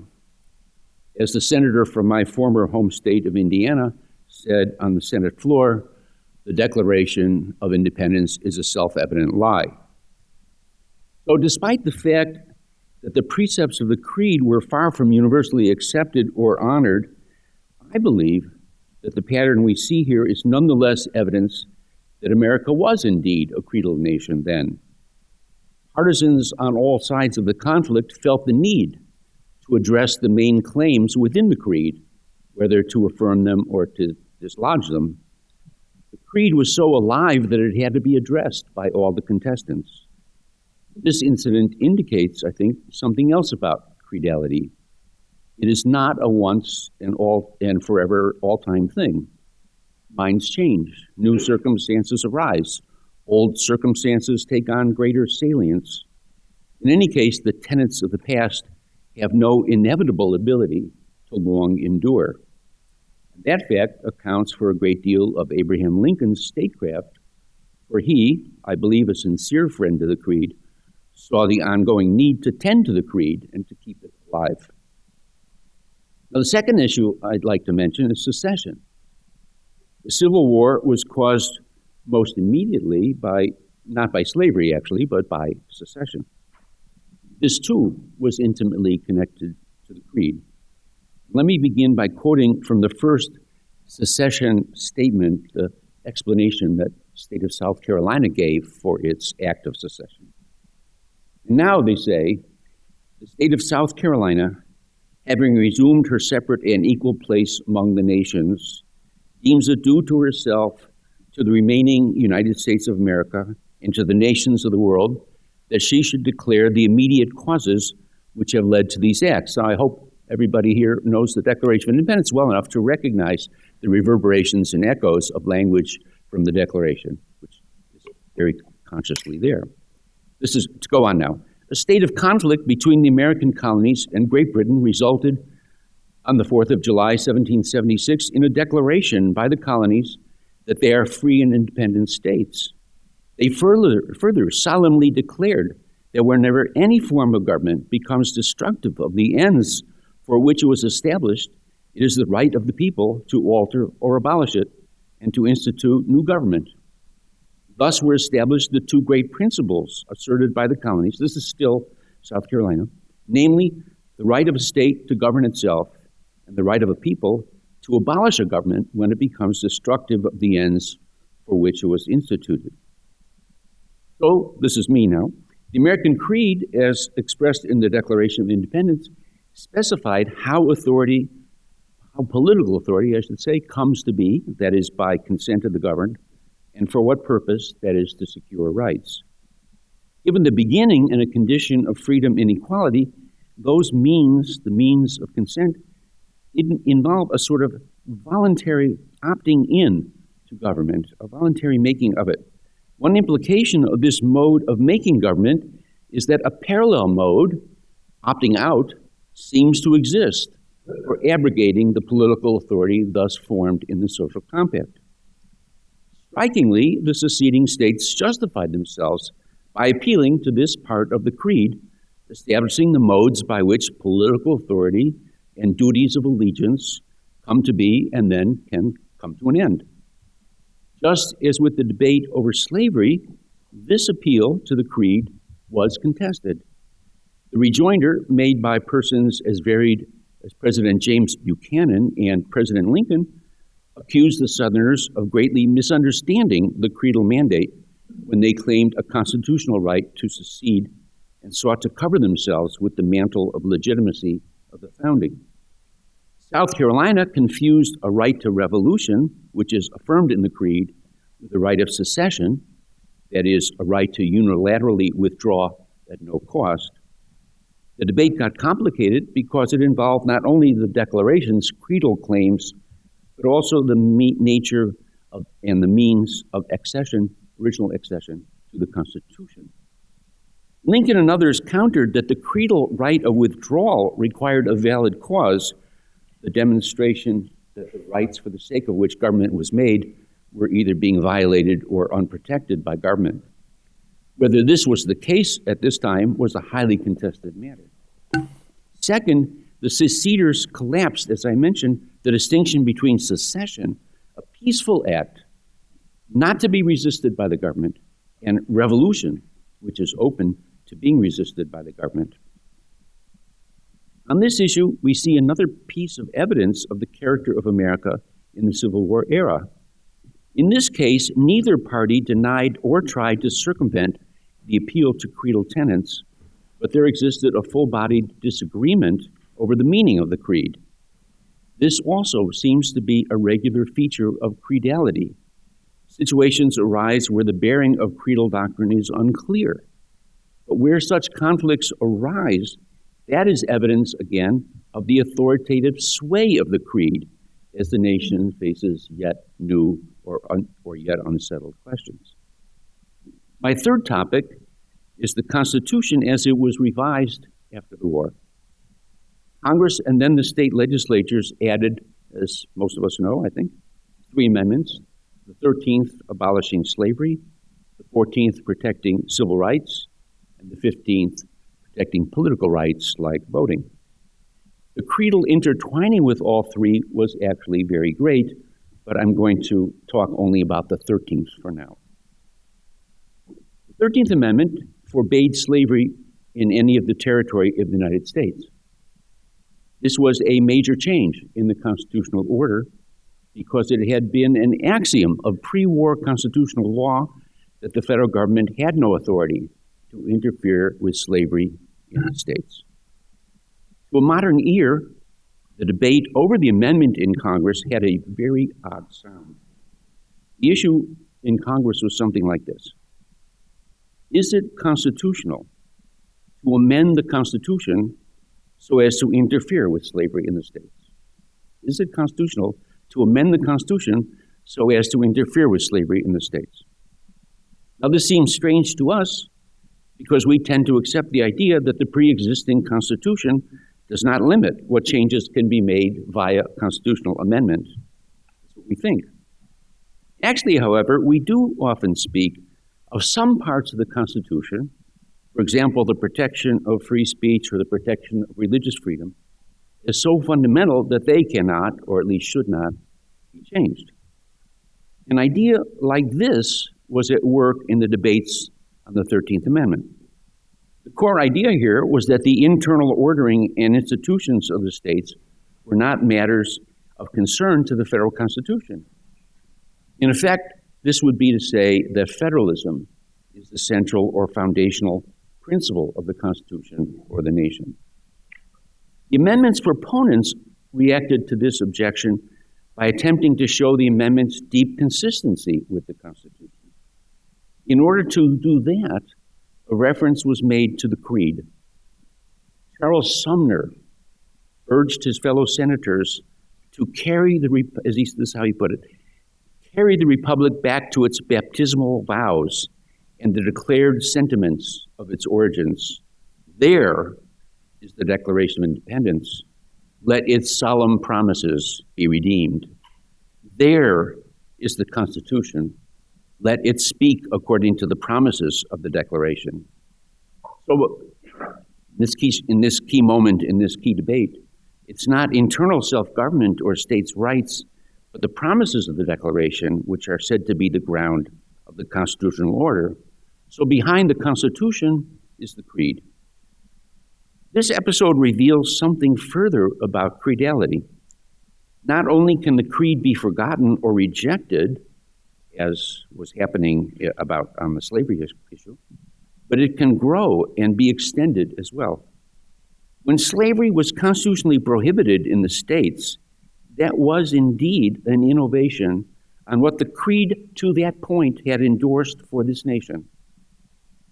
As the senator from my former home state of Indiana said on the Senate floor, the Declaration of Independence is a self-evident lie. So despite the fact that the precepts of the Creed were far from universally accepted or honored, I believe that the pattern we see here is nonetheless evidence that America was indeed a creedal nation then. Partisans on all sides of the conflict felt the need to address the main claims within the Creed, whether to affirm them or to dislodge them. The Creed was so alive that it had to be addressed by all the contestants. This incident indicates, I think, something else about creedality. It is not a once and forever all-time thing. Minds change, new circumstances arise, old circumstances take on greater salience. In any case, the tenets of the past have no inevitable ability to long endure. That fact accounts for a great deal of Abraham Lincoln's statecraft, for he, I believe a sincere friend to the Creed, saw the ongoing need to tend to the Creed and to keep it alive. Now, the second issue I'd like to mention is secession. The Civil War was caused most immediately not by slavery actually, but by secession. This too was intimately connected to the Creed. Let me begin by quoting from the first secession statement, the explanation that the state of South Carolina gave for its act of secession. And now they say, the state of South Carolina, having resumed her separate and equal place among the nations, deems it due to herself, to the remaining United States of America, and to the nations of the world, that she should declare the immediate causes which have led to these acts. Now, I hope everybody here knows the Declaration of Independence well enough to recognize the reverberations and echoes of language from the Declaration, which is very consciously there. This is to go on now. A state of conflict between the American colonies and Great Britain resulted on the 4th of July, 1776, in a declaration by the colonies that they are free and independent states. They further solemnly declared that whenever any form of government becomes destructive of the ends for which it was established, it is the right of the people to alter or abolish it and to institute new government. Thus were established the two great principles asserted by the colonies, this is still South Carolina, namely the right of a state to govern itself and the right of a people to abolish a government when it becomes destructive of the ends for which it was instituted. So, this is me now. The American Creed, as expressed in the Declaration of Independence, specified how political authority, I should say, comes to be, that is, by consent of the governed, and for what purpose, that is, to secure rights. Given the beginning and a condition of freedom and equality, those means, the means of consent, involve a sort of voluntary opting in to government, a voluntary making of it, One implication of this mode of making government is that a parallel mode, opting out, seems to exist for abrogating the political authority thus formed in the social compact. Strikingly, the seceding states justified themselves by appealing to this part of the creed, establishing the modes by which political authority and duties of allegiance come to be and then can come to an end. Just as with the debate over slavery, this appeal to the creed was contested. The rejoinder made by persons as varied as President James Buchanan and President Lincoln accused the Southerners of greatly misunderstanding the creedal mandate when they claimed a constitutional right to secede and sought to cover themselves with the mantle of legitimacy of the founding. South Carolina confused a right to revolution, which is affirmed in the creed, with the right of secession, that is, a right to unilaterally withdraw at no cost. The debate got complicated because it involved not only the Declaration's creedal claims, but also the nature of, and the means of accession, original accession to the Constitution. Lincoln and others countered that the creedal right of withdrawal required a valid cause, the demonstration that the rights for the sake of which government was made were either being violated or unprotected by government. Whether this was the case at this time was a highly contested matter. Second, the seceders collapsed, as I mentioned, the distinction between secession, a peaceful act not to be resisted by the government, and revolution, which is open to being resisted by the government. On this issue, we see another piece of evidence of the character of America in the Civil War era. In this case, neither party denied or tried to circumvent the appeal to creedal tenets, but there existed a full-bodied disagreement over the meaning of the creed. This also seems to be a regular feature of creedality. Situations arise where the bearing of creedal doctrine is unclear, but where such conflicts arise, that is evidence, again, of the authoritative sway of the creed as the nation faces yet new or yet unsettled questions. My third topic is the Constitution as it was revised after the war. Congress and then the state legislatures added, as most of us know, I think, 3 amendments, the 13th abolishing slavery, the 14th protecting civil rights, and the 15th protecting political rights like voting. The creedal intertwining with all 3 was actually very great, but I'm going to talk only about the 13th for now. The 13th Amendment forbade slavery in any of the territory of the United States. This was a major change in the constitutional order because it had been an axiom of pre-war constitutional law that the federal government had no authority to interfere with slavery in the states. To a modern ear, the debate over the amendment in Congress had a very odd sound. The issue in Congress was something like this. Is it constitutional to amend the Constitution so as to interfere with slavery in the states? Is it constitutional to amend the Constitution so as to interfere with slavery in the states? Now, this seems strange to us because we tend to accept the idea that the pre-existing Constitution does not limit what changes can be made via constitutional amendment. That's what we think. Actually, however, we do often speak of some parts of the Constitution, for example, the protection of free speech or the protection of religious freedom, is so fundamental that they cannot, or at least should not, be changed. An idea like this was at work in the debates on the 13th Amendment. The core idea here was that the internal ordering and institutions of the states were not matters of concern to the federal Constitution. In effect, this would be to say that federalism is the central or foundational principle of the Constitution or the nation. The amendment's proponents reacted to this objection by attempting to show the amendment's deep consistency with the Constitution. In order to do that, a reference was made to the Creed. Charles Sumner urged his fellow senators to carry the, this is how he put it, carry the Republic back to its baptismal vows and the declared sentiments of its origins. There is the Declaration of Independence. Let its solemn promises be redeemed. There is the Constitution. Let it speak according to the promises of the Declaration. So in this key moment, in this key debate, it's not internal self-government or states' rights, but the promises of the Declaration, which are said to be the ground of the constitutional order. So behind the Constitution is the Creed. This episode reveals something further about creedality. Not only can the Creed be forgotten or rejected, as was happening on the slavery issue, but it can grow and be extended as well. When slavery was constitutionally prohibited in the states, that was indeed an innovation on what the Creed to that point had endorsed for this nation.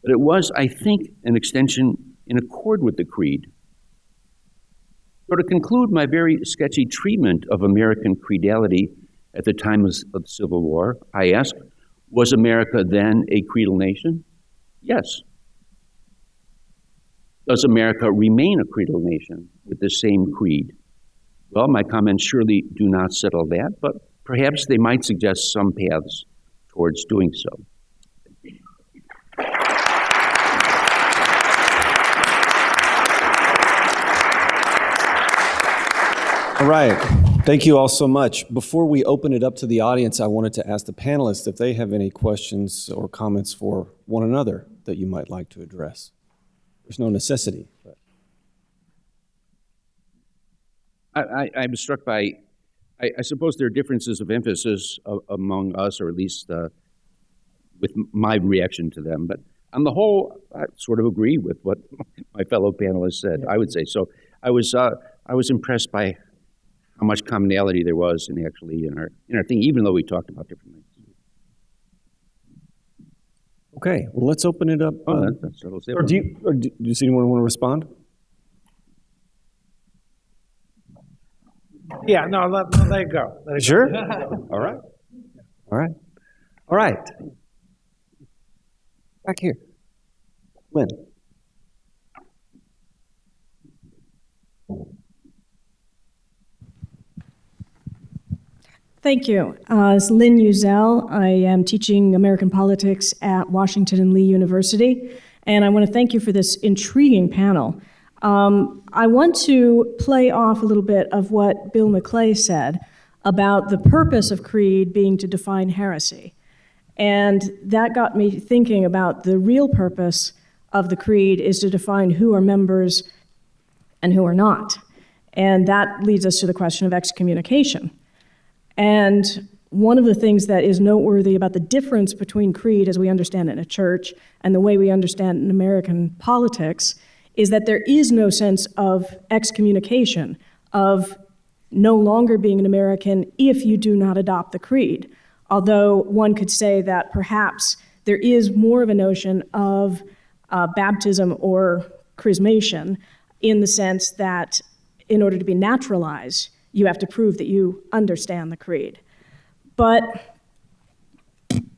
But it was, I think, an extension in accord with the Creed. So to conclude my very sketchy treatment of American creedality at the time of the Civil War, I ask, was America then a creedal nation? Yes. Does America remain a creedal nation with the same creed? Well, my comments surely do not settle that, but perhaps they might suggest some paths towards doing so. All right. Thank you all so much. Before we open it up to the audience, I wanted to ask the panelists if they have any questions or comments for one another that you might like to address. There's no necessity. But. I'm struck by, I suppose there are differences of emphasis among us, or at least with my reaction to them. But on the whole, I sort of agree with what my fellow panelists said, I would say. So I was impressed by how much commonality there was in our thing, even though we talked about different things. Okay, well, let's open it up. Or do you see anyone want to respond? Yeah, no, let it go. Let it Sure. go. All right. All right. All right. Back here. Lynn. Thank you. It's Lynn Uzel. I am teaching American politics at Washington and Lee University, and I want to thank you for this intriguing panel. I want to play off a little bit of what Bill McClay said about the purpose of creed being to define heresy. And that got me thinking about the real purpose of the creed is to define who are members and who are not. And that leads us to the question of excommunication. And one of the things that is noteworthy about the difference between creed as we understand it in a church and the way we understand it in American politics is that there is no sense of excommunication, of no longer being an American if you do not adopt the creed. Although one could say that perhaps there is more of a notion of baptism or chrismation in the sense that in order to be naturalized, you have to prove that you understand the creed. But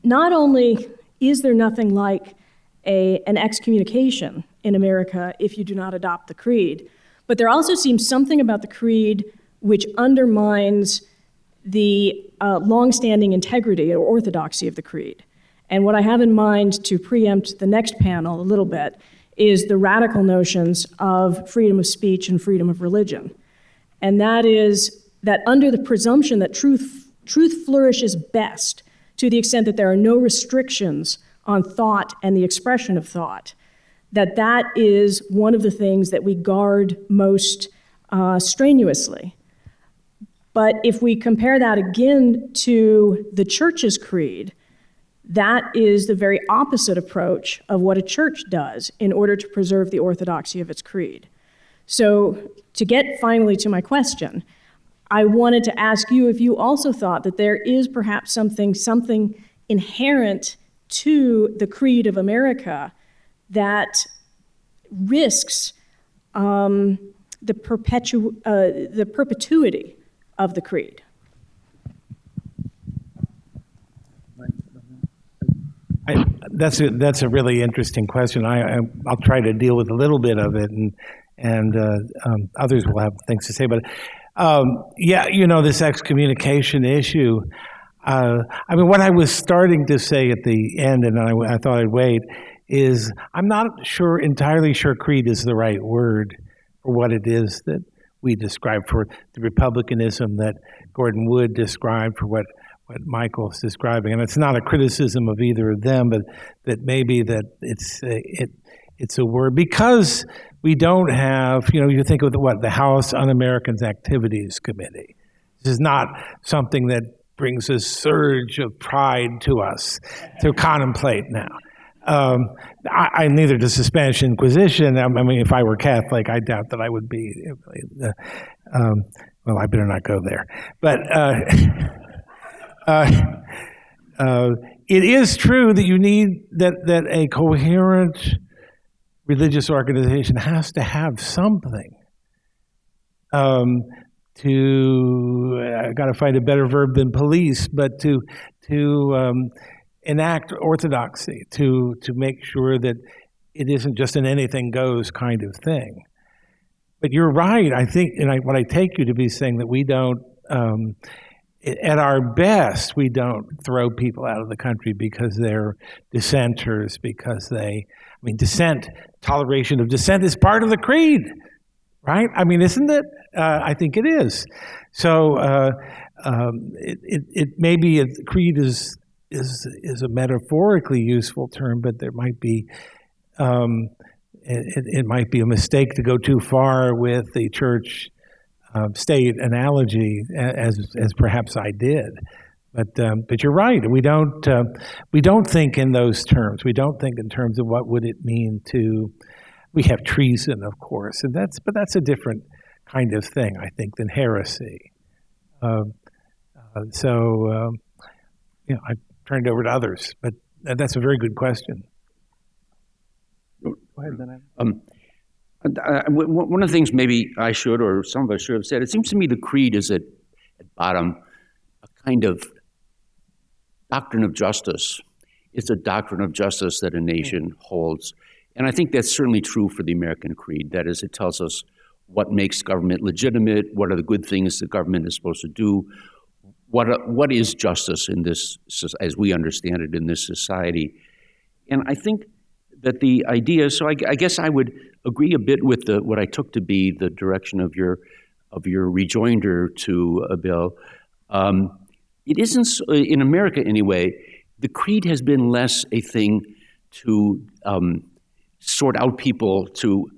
not only is there nothing like an excommunication in America if you do not adopt the creed, but there also seems something about the creed which undermines the longstanding integrity or orthodoxy of the creed. And what I have in mind to preempt the next panel a little bit is the radical notions of freedom of speech and freedom of religion. And that is that under the presumption that truth flourishes best to the extent that there are no restrictions on thought and the expression of thought, that is one of the things that we guard most strenuously. But if we compare that again to the church's creed, that is the very opposite approach of what a church does in order to preserve the orthodoxy of its creed. So to get finally to my question, I wanted to ask you if you also thought that there is perhaps something inherent to the creed of America that risks the perpetuity of the creed. That's a really interesting question. I'll try to deal with a little bit of it, and others will have things to say. But this excommunication issue. What I was starting to say at the end, and I thought I'd wait, is I'm not entirely sure creed is the right word for what it is that we describe, for the republicanism that Gordon Wood described, for what Michael's describing. And it's not a criticism of either of them, but that maybe that it's a word, because we don't have, you think of the House Un-Americans Activities Committee. This is not something that brings a surge of pride to us to contemplate now. I neither does the Spanish Inquisition. If I were Catholic, I doubt that I would be. Well, I better not go there. But it is true that you need that a coherent religious organization has to have something. I got to find a better verb than police, but to enact orthodoxy, to make sure that it isn't just an anything goes kind of thing. But you're right, I think, and what I take you to be saying that we don't, at our best, we don't throw people out of the country because they're dissenters, toleration of dissent is part of the creed, right? Isn't it? I think it is. So it maybe creed is a metaphorically useful term, but there might be it might be a mistake to go too far with the church state analogy, as perhaps I did. But you're right. We don't think in those terms. We don't think in terms of what would it mean to. We have treason, of course, and that's a different kind of thing, I think, than heresy. I turned over to others, but that's a very good question. Go ahead, then. One of the things maybe I should, or some of us should have said, it seems to me the creed is at bottom a kind of doctrine of justice. It's a doctrine of justice that a nation holds. And I think that's certainly true for the American creed. That is, it tells us what makes government legitimate, what are the good things the government is supposed to do, what is justice in this, as we understand it in this society. And I think that the idea, so I guess I would agree a bit with what I took to be the direction of your rejoinder to Bill. It isn't, in America anyway, the creed has been less a thing to sort out people, to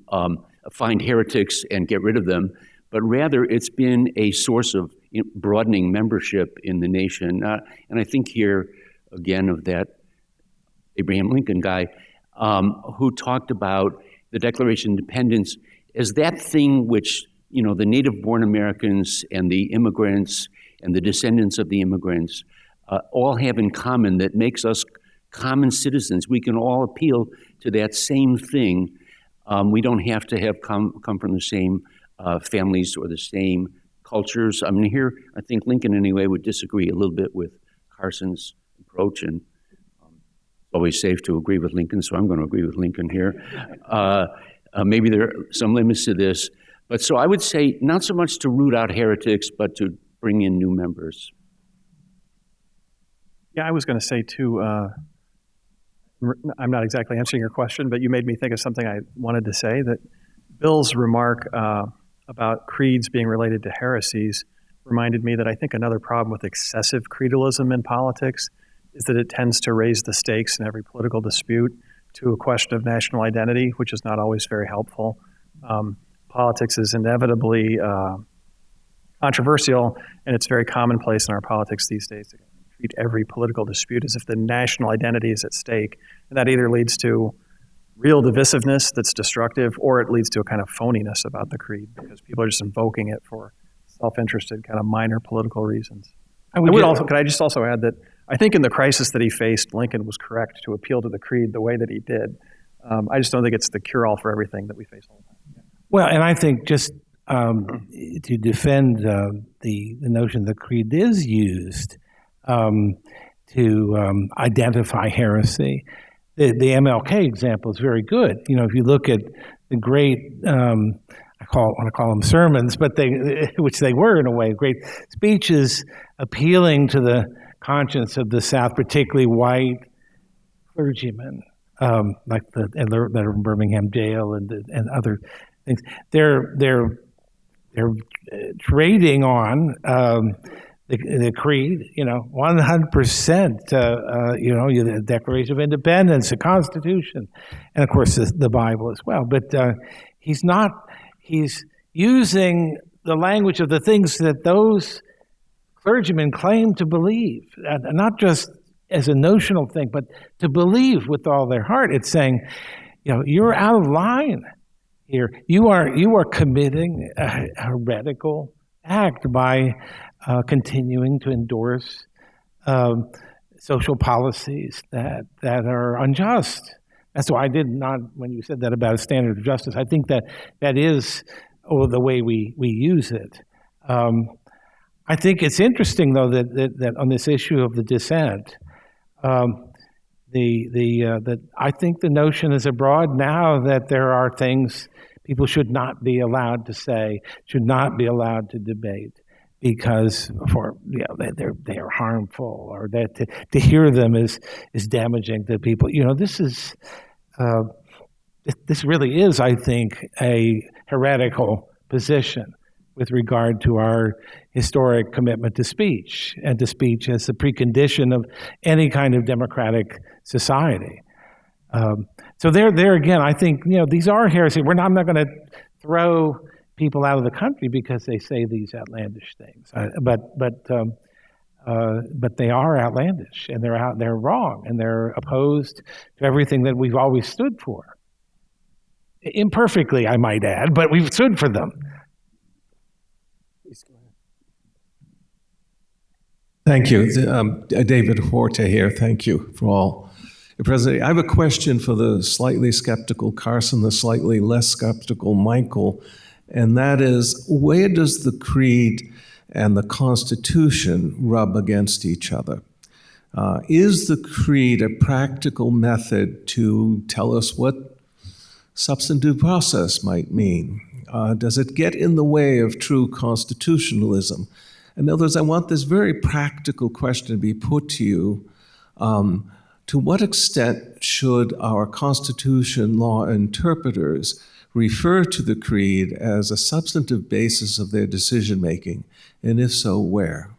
find heretics and get rid of them, but rather it's been a source of broadening membership in the nation. And I think here, again, of that Abraham Lincoln guy who talked about the Declaration of Independence as that thing which, the native-born Americans and the immigrants and the descendants of the immigrants all have in common, that makes us common citizens. We can all appeal to that same thing. We don't have to have come from the same families or the same cultures. Here, I think Lincoln anyway would disagree a little bit with Carson's approach, and it's always safe to agree with Lincoln, so I'm going to agree with Lincoln here. Maybe there are some limits to this, but so I would say not so much to root out heretics, but to bring in new members. Yeah, I was going to say too, I'm not exactly answering your question, but you made me think of something I wanted to say, that Bill's remark about creeds being related to heresies reminded me that I think another problem with excessive creedalism in politics is that it tends to raise the stakes in every political dispute to a question of national identity, which is not always very helpful. Politics is inevitably controversial, and it's very commonplace in our politics these days to treat every political dispute as if the national identity is at stake. And that either leads to real divisiveness that's destructive, or it leads to a kind of phoniness about the creed because people are just invoking it for self-interested kind of minor political reasons. Could I just also add that I think in the crisis that he faced, Lincoln was correct to appeal to the creed the way that he did. I just don't think it's the cure-all for everything that we face all the time. Yeah. Well, and I think just to defend the notion that creed is used, identify heresy. The MLK example is very good. If you look at the great, I want to call them sermons, but which they were in a way, great speeches appealing to the conscience of the South, particularly white clergymen, like that are in Birmingham jail and other things. They're trading on the creed, 100%, the Declaration of Independence, the Constitution, and of course the Bible as well. But he's using the language of the things that those clergymen claim to believe, not just as a notional thing, but to believe with all their heart. It's saying, you're out of line here. You are committing a heretical act by continuing to endorse social policies that are unjust. That's why I did not, when you said that about a standard of justice, I think that is the way we use it. I think it's interesting, though, that on this issue of the dissent, that I think the notion is abroad now that there are things people should not be allowed to say, should not be allowed to debate, because they are harmful, or that to hear them is damaging to people. This really is, I think, a heretical position with regard to our historic commitment to speech, and to speech as the precondition of any kind of democratic society. So there again, I think these are heresy. I'm not going to throw people out of the country because they say these outlandish things, but they are outlandish, and they're wrong, and they're opposed to everything that we've always stood for. Imperfectly, I might add, but we've stood for them. Thank you. David Horta here. Thank you for all. President, I have a question for the slightly skeptical Carson, the slightly less skeptical Michael, and that is, where does the creed and the Constitution rub against each other? Is the creed a practical method to tell us what substantive process might mean? Does it get in the way of true constitutionalism? In other words, I want this very practical question to be put to you. To what extent should our Constitution law interpreters refer to the creed as a substantive basis of their decision-making, and if so, where?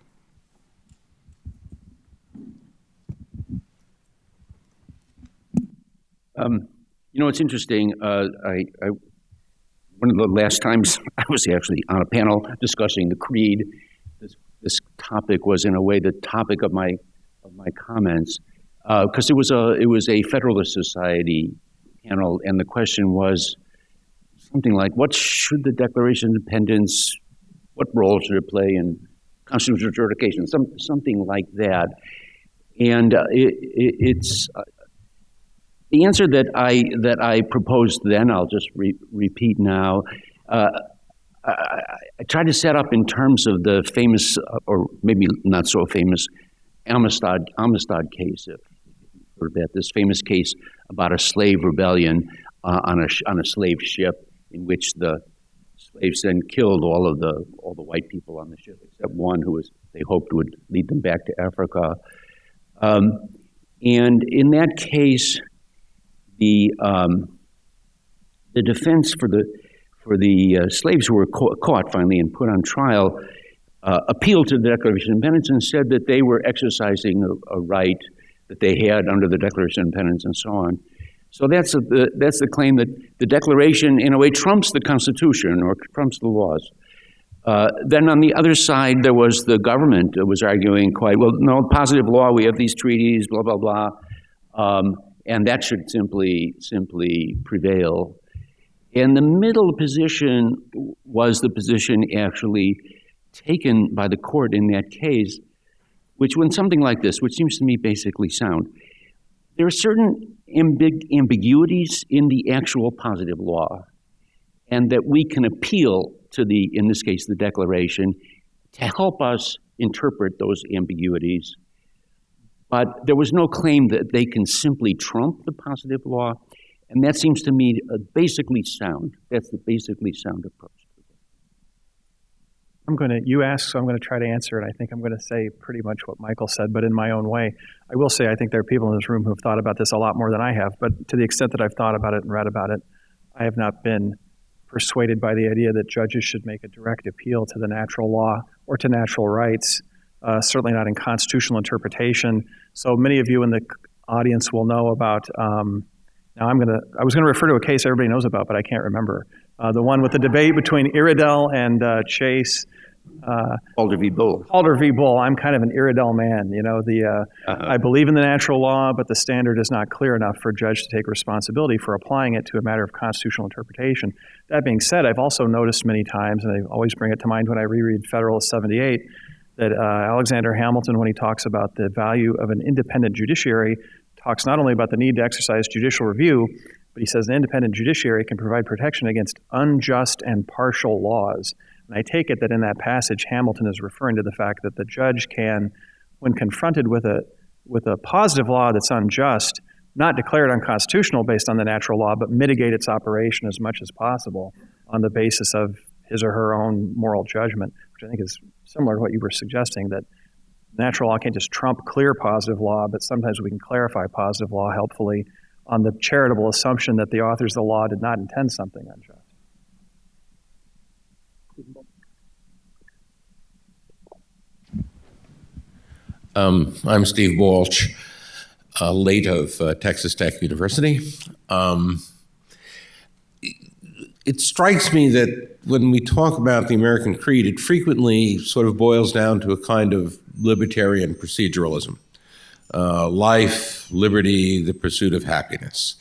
It's interesting. One of the last times I was actually on a panel discussing the creed, this topic was in a way the topic of my comments, because it was a Federalist Society panel, and the question was something like, what should the Declaration of Independence, what role should it play in constitutional certification, something like that. And it's the answer that I proposed then, I'll just repeat now. I tried to set up in terms of the famous, or maybe not so famous, Amistad case. If you've heard that, this famous case about a slave rebellion on a slave ship, in which the slaves then killed all the white people on the ship, except one who they hoped would lead them back to Africa. And in that case, the defense for the slaves who were caught finally and put on trial appealed to the Declaration of Independence and said that they were exercising a right that they had under the Declaration of Independence and so on. So that's the claim, that the Declaration in a way trumps the Constitution or trumps the laws. Then on the other side, there was the government that was arguing quite, well, no, positive law, we have these treaties, blah, blah, blah, and that should simply prevail. And the middle position was the position actually taken by the court in that case, which went something like this, which seems to me basically sound. There are certain ambiguities in the actual positive law, and that we can appeal to in this case, the Declaration, to help us interpret those ambiguities. But there was no claim that they can simply trump the positive law, and that seems to me basically sound. That's the basically sound approach. You asked, so I'm going to try to answer it. I think I'm going to say pretty much what Michael said, but in my own way. I will say I think there are people in this room who have thought about this a lot more than I have, but to the extent that I've thought about it and read about it, I have not been persuaded by the idea that judges should make a direct appeal to the natural law or to natural rights, certainly not in constitutional interpretation. So many of you in the audience will know about, I was going to refer to a case everybody knows about, but I can't remember. The one with the debate between Iredell and Chase. Halder v. Bull. Halder v. Bull. I'm kind of an Iredell man. I believe in the natural law, but the standard is not clear enough for a judge to take responsibility for applying it to a matter of constitutional interpretation. That being said, I've also noticed many times, and I always bring it to mind when I reread Federalist 78, that Alexander Hamilton, when he talks about the value of an independent judiciary, talks not only about the need to exercise judicial review, but he says an independent judiciary can provide protection against unjust and partial laws. And I take it that in that passage, Hamilton is referring to the fact that the judge can, when confronted with a positive law that's unjust, not declare it unconstitutional based on the natural law, but mitigate its operation as much as possible on the basis of his or her own moral judgment, which I think is similar to what you were suggesting, that natural law can't just trump clear positive law, but sometimes we can clarify positive law helpfully on the charitable assumption that the authors of the law did not intend something unjust. I'm Steve Balch, late of Texas Tech University. It strikes me that when we talk about the American creed, it frequently sort of boils down to a kind of libertarian proceduralism. Life, liberty, the pursuit of happiness.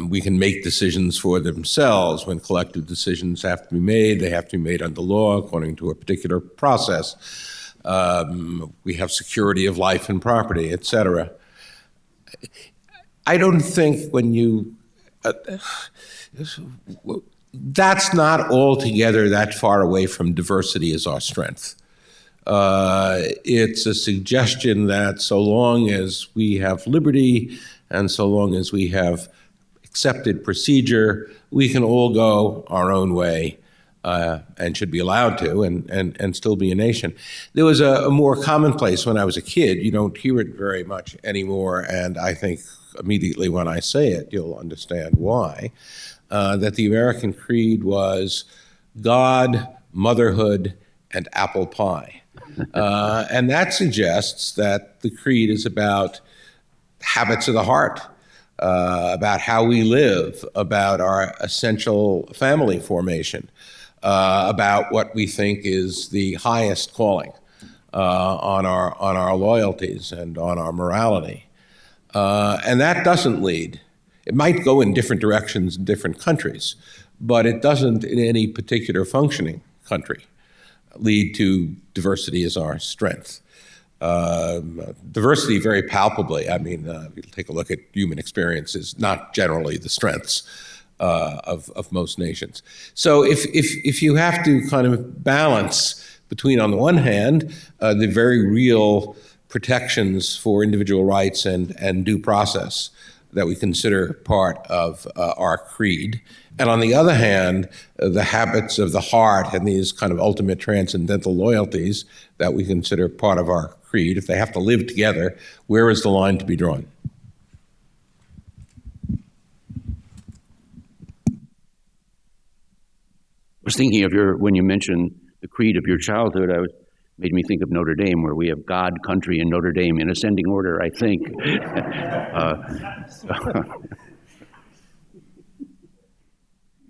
We can make decisions for themselves. When collective decisions have to be made, they have to be made under law according to a particular process. We have security of life and property, et cetera. I don't think when you, that's not altogether that far away from diversity as our strength. It's a suggestion that so long as we have liberty and so long as we have accepted procedure, we can all go our own way and should be allowed to and still be a nation. There was a more commonplace when I was a kid. You don't hear it very much anymore, and I think immediately when I say it, you'll understand why, that the American creed was God, motherhood, and apple pie. And that suggests that the creed is about habits of the heart, about how we live, about our essential family formation, about what we think is the highest calling on our loyalties and on our morality. And that doesn't lead. It might go in different directions in different countries, but it doesn't in any particular functioning country lead to diversity as our strength. Diversity very palpably, I mean, if you take a look at human experience, is not generally the strengths of most nations. So if you have to kind of balance between, on the one hand, the very real protections for individual rights and due process that we consider part of our creed, and on the other hand, the habits of the heart and these kind of ultimate transcendental loyalties that we consider part of our creed, if they have to live together, where is the line to be drawn? I was thinking of when you mentioned the creed of your childhood, made me think of Notre Dame, where we have God, country, and Notre Dame in ascending order, I think.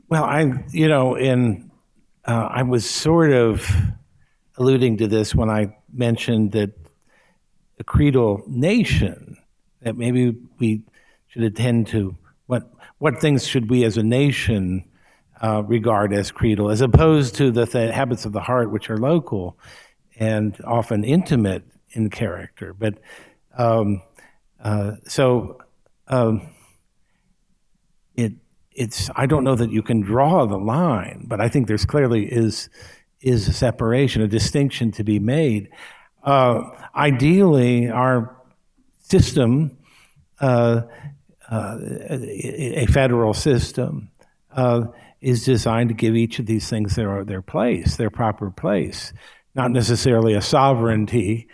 Well, I was sort of alluding to this when I mentioned that the creedal nation, that maybe we should attend to what things should we as a nation regard as creedal, as opposed to the habits of the heart, which are local and often intimate in character. But it's I don't know that you can draw the line, but I think there's clearly is a separation, a distinction to be made. Ideally, our system, a federal system, is designed to give each of these things their place, their proper place. Not necessarily a sovereignty,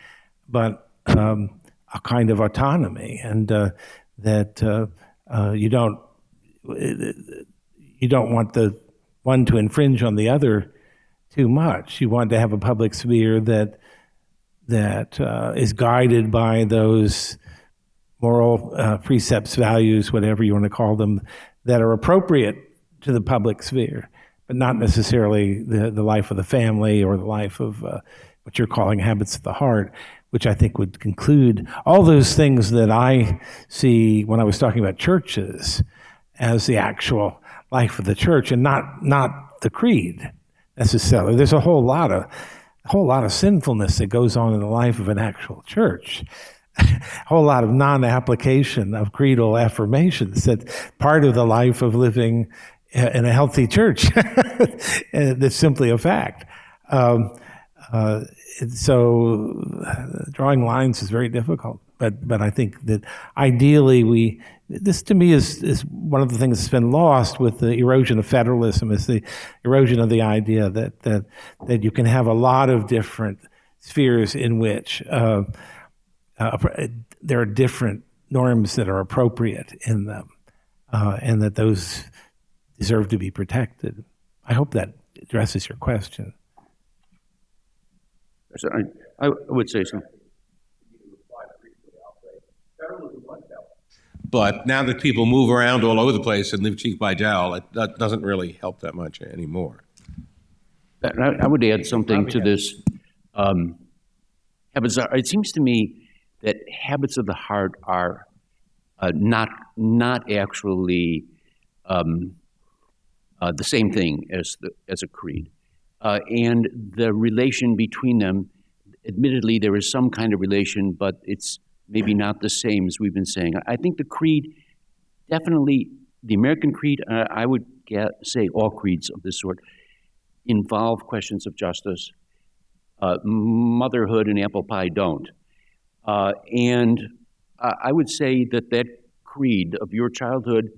but a kind of autonomy, and that you don't want the one to infringe on the other too much. You want to have a public sphere that is guided by those moral precepts, values, whatever you want to call them, that are appropriate to the public sphere, but not necessarily the life of the family or the life of what you're calling habits of the heart, which I think would conclude all those things that I see when I was talking about churches as the actual life of the church, and not the creed necessarily. There's a whole lot of sinfulness that goes on in the life of an actual church. A whole lot of non-application of creedal affirmations that part of the life of living in a healthy church. That's simply a fact. So drawing lines is very difficult. But I think that ideally this to me is one of the things that's been lost with the erosion of federalism, is the erosion of the idea that you can have a lot of different spheres in which there are different norms that are appropriate in them, and that those deserve to be protected. I hope that addresses your question. I would say so. But now that people move around all over the place and live cheek by jowl, that doesn't really help that much anymore. I would add something to this. Habits it seems to me that habits of the heart are not actually the same thing as a creed, and the relation between them. Admittedly, there is some kind of relation, but it's maybe not the same as we've been saying. I think the creed, definitely the American creed, I would say all creeds of this sort, involve questions of justice. Motherhood and apple pie don't. And I would say that creed of your childhood,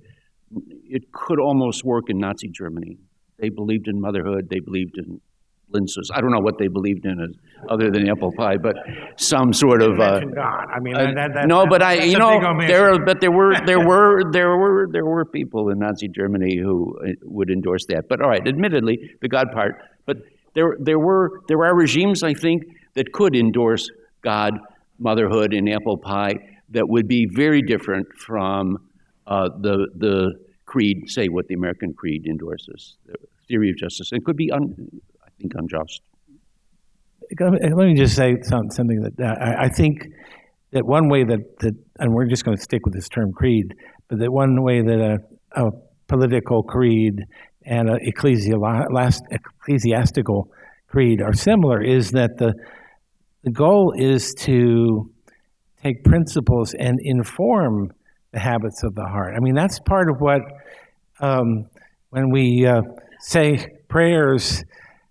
it could almost work in Nazi Germany. They believed in motherhood, they believed in blinzes. I don't know what they believed in other than apple pie, but some sort of. God. I mean, no, but there were people in Nazi Germany who would endorse that. But all right, admittedly, the God part. But there are regimes, I think, that could endorse God, motherhood, and apple pie that would be very different from the creed, say what the American creed endorses, the theory of justice. It could be, I think, unjust. Let me just say something that I think that one way that, and we're just going to stick with this term creed, but that one way that a political creed and an ecclesiastical creed are similar is that the goal is to take principles and inform the habits of the heart. I mean, that's part of what, when we say prayers,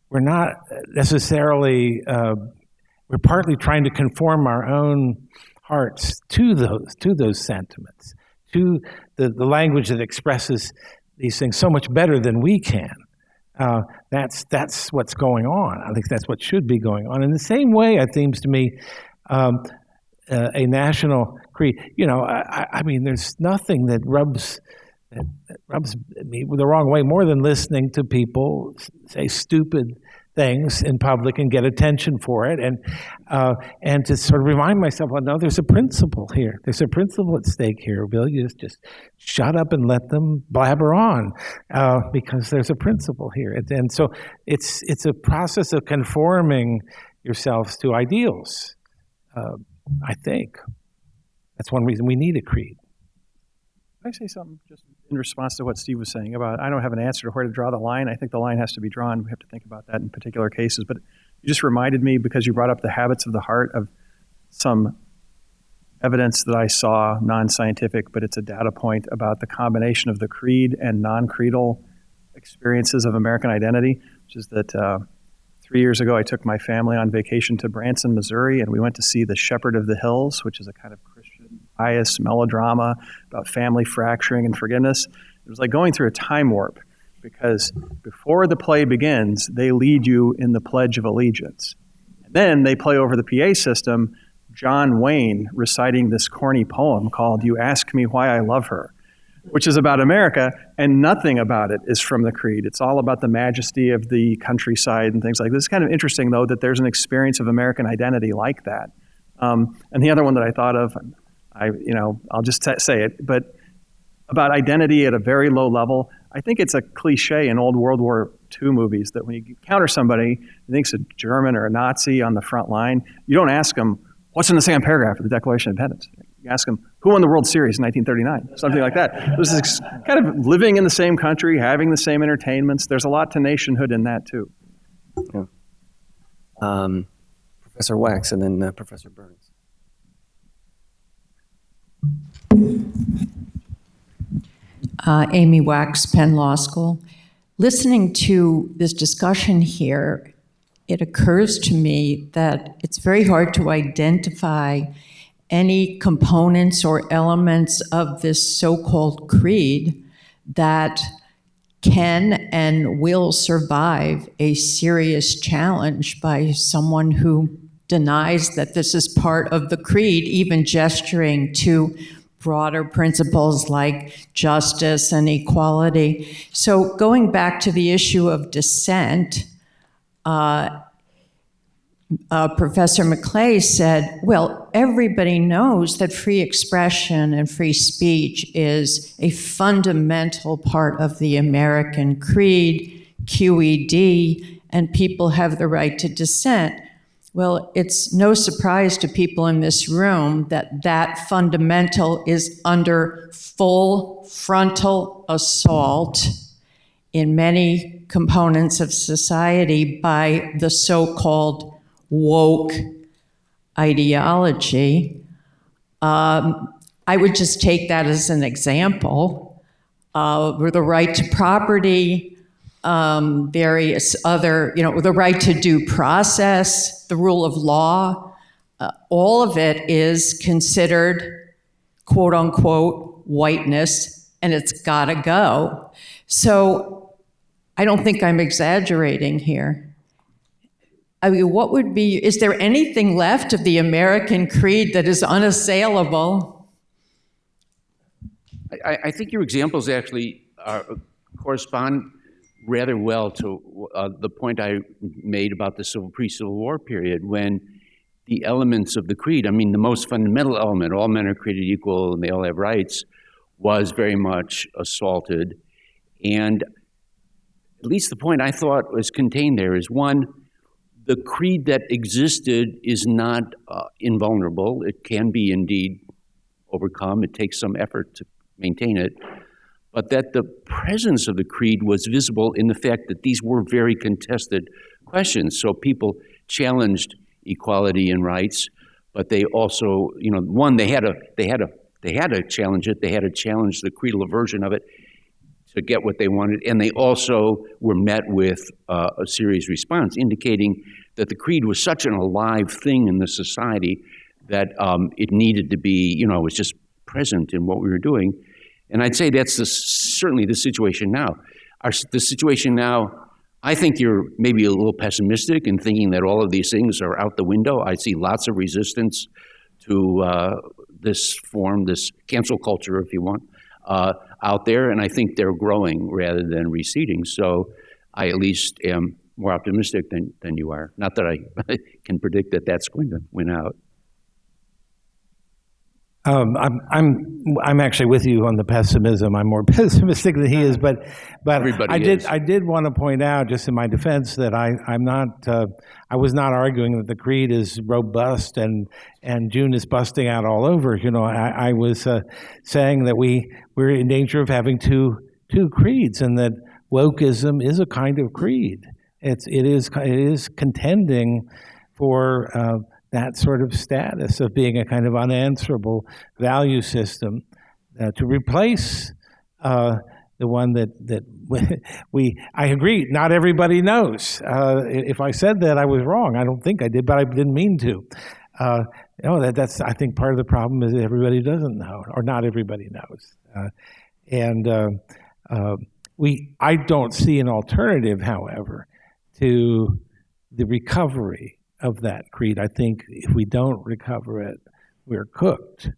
we're not necessarily, we're partly trying to conform our own hearts to those sentiments, to the language that expresses these things so much better than we can. That's what's going on. I think that's what should be going on. In the same way, it seems to me, a national creed. I mean, there's nothing that rubs me the wrong way more than listening to people say stupid things in public and get attention for it, and to sort of remind myself, well, no, there's a principle here. There's a principle at stake here, Bill. You just shut up and let them blabber on, because there's a principle here. And so it's a process of conforming yourselves to ideals. I think that's one reason we need a creed. Can I say something just in response to what Steve was saying about, I don't have an answer to where to draw the line. I think the line has to be drawn. We have to think about that in particular cases. But you just reminded me, because you brought up the habits of the heart, of some evidence that I saw, non-scientific, but it's a data point about the combination of the creed and non-creedal experiences of American identity, which is that 3 years ago I took my family on vacation to Branson, Missouri, and we went to see the Shepherd of the Hills, which is a kind of Christian pious melodrama about family fracturing and forgiveness. It was like going through a time warp, because before the play begins, they lead you in the Pledge of Allegiance. And then they play over the PA system John Wayne reciting this corny poem called "You Ask Me Why I Love Her," which is about America, and nothing about it is from the Creed. It's all about the majesty of the countryside and things like this. It's kind of interesting, though, that there's an experience of American identity like that. And the other one that I thought of, I'll just say it, but about identity at a very low level, I think it's a cliche in old World War II movies that when you encounter somebody who thinks a German or a Nazi on the front line, you don't ask them, what's in the second paragraph of the Declaration of Independence? You ask them, who won the World Series in 1939? Something like that. There's this kind of living in the same country, having the same entertainments. There's a lot to nationhood in that, too. Yeah. Professor Wax and then Professor Burns. Amy Wax, Penn Law School. Listening to this discussion here, it occurs to me that it's very hard to identify any components or elements of this so-called creed that can and will survive a serious challenge by someone who denies that this is part of the creed, even gesturing to broader principles like justice and equality. So going back to the issue of dissent, Professor McClay said, well, everybody knows that free expression and free speech is a fundamental part of the American creed, QED, and people have the right to dissent. Well, it's no surprise to people in this room that that fundamental is under full frontal assault in many components of society by the so-called woke ideology. I would just take that as an example. The right to property, various other, the right to due process, the rule of law, all of it is considered, quote unquote, whiteness, and it's gotta go. So I don't think I'm exaggerating here. I mean, is there anything left of the American creed that is unassailable? I think your examples actually correspond rather well to the point I made about the pre-Civil War period, when the elements of the creed, I mean, the most fundamental element, all men are created equal and they all have rights, was very much assaulted. And at least the point I thought was contained there is, one, the creed that existed is not invulnerable. It can be indeed overcome. It takes some effort to maintain it. But that the presence of the creed was visible in the fact that these were very contested questions. So people challenged equality and rights, but they also, one, they had to challenge it. They had to challenge the creedal version of it to get what they wanted, and they also were met with a serious response, indicating that the creed was such an alive thing in the society that it needed to be, it was just present in what we were doing. And I'd say that's certainly the situation now. The situation now, I think you're maybe a little pessimistic in thinking that all of these things are out the window. I see lots of resistance to this cancel culture, if you want, out there, and I think they're growing rather than receding. So I at least am more optimistic than you are. Not that I can predict that that's going to win out. I'm actually with you on the pessimism. I'm more pessimistic than he is, but I did want to point out, just in my defense, that I was not arguing that the creed is robust and June is busting out all over. I was saying that we're in danger of having two creeds, and that wokeism is a kind of creed. It is contending for that sort of status of being a kind of unanswerable value system to replace the one that I agree, not everybody knows. If I said that, I was wrong. I don't think I did, but I didn't mean to. That's I think part of the problem is everybody doesn't know, or not everybody knows. I don't see an alternative, however, to the recovery of that creed. I think if we don't recover it, we're cooked.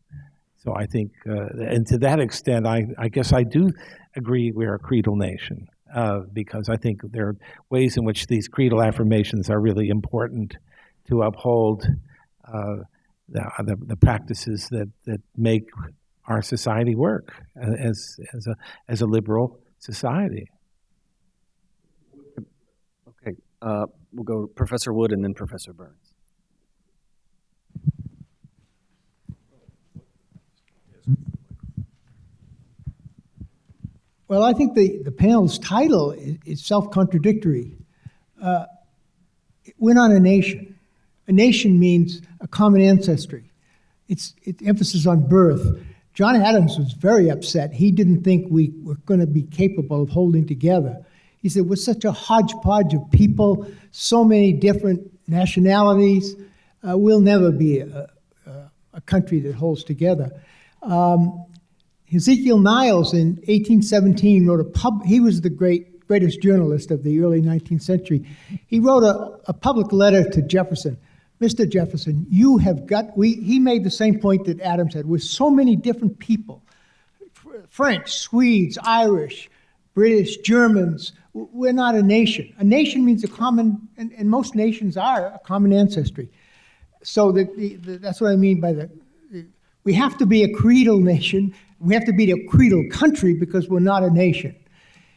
So I think, and to that extent, I guess I do agree we're a creedal nation, because I think there are ways in which these creedal affirmations are really important to uphold the practices that make our society work as a liberal society. Okay, we'll go Professor Wood and then Professor Burns. Well, I think the panel's title is self-contradictory. We're not a nation. A nation means a common ancestry. It's emphasis on birth. John Adams was very upset. He didn't think we were going to be capable of holding together. He said, we're such a hodgepodge of people, so many different nationalities. We'll never be a country that holds together. Ezekiel Niles in 1817 wrote he was the greatest journalist of the early 19th century. He wrote a public letter to Jefferson. Mr. Jefferson, you have he made the same point that Adams had. We're so many different people, French, Swedes, Irish, British, Germans. We're not a nation. A nation means a common, and most nations are a common ancestry. So that's what I mean by we have to be a creedal nation. We have to be a creedal country because we're not a nation.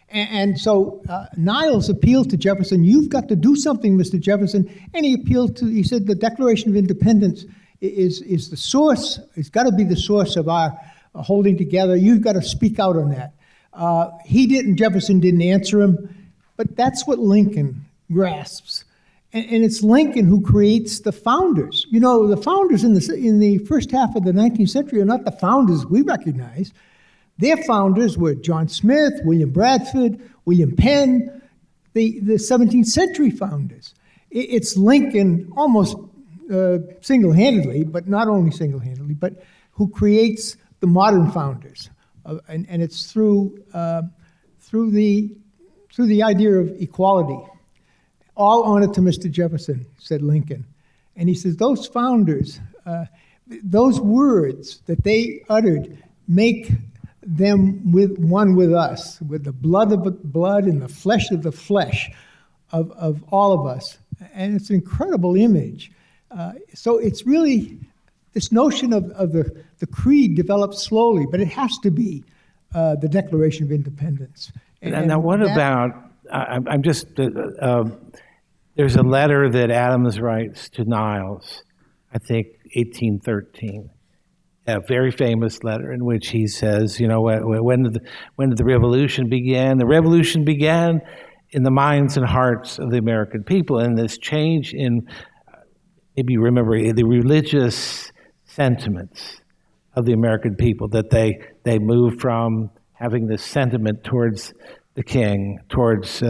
And so Niles appealed to Jefferson, you've got to do something, Mr. Jefferson. And he said the Declaration of Independence is the source, it's got to be the source of our holding together. You've got to speak out on that. Jefferson didn't answer him, but that's what Lincoln grasps. And it's Lincoln who creates the founders. You know, the founders in the first half of the 19th century are not the founders we recognize. Their founders were John Smith, William Bradford, William Penn, the 17th century founders. It's Lincoln almost single-handedly, but not only single-handedly, but who creates the modern founders. And it's through the idea of equality. All honor to Mr. Jefferson, said Lincoln. And he says, those founders, those words that they uttered make them one with us, with the blood of the blood and the flesh of the flesh of all of us. And it's an incredible image. So it's really, this notion of the creed develops slowly, but it has to be the Declaration of Independence. And now what about, I'm just, there's a letter that Adams writes to Niles, I think 1813, a very famous letter in which he says, you know, when did the revolution begin? The revolution began in the minds and hearts of the American people, and this change in, maybe you remember, the religious sentiments of the American people, that they moved from having this sentiment towards the king, towards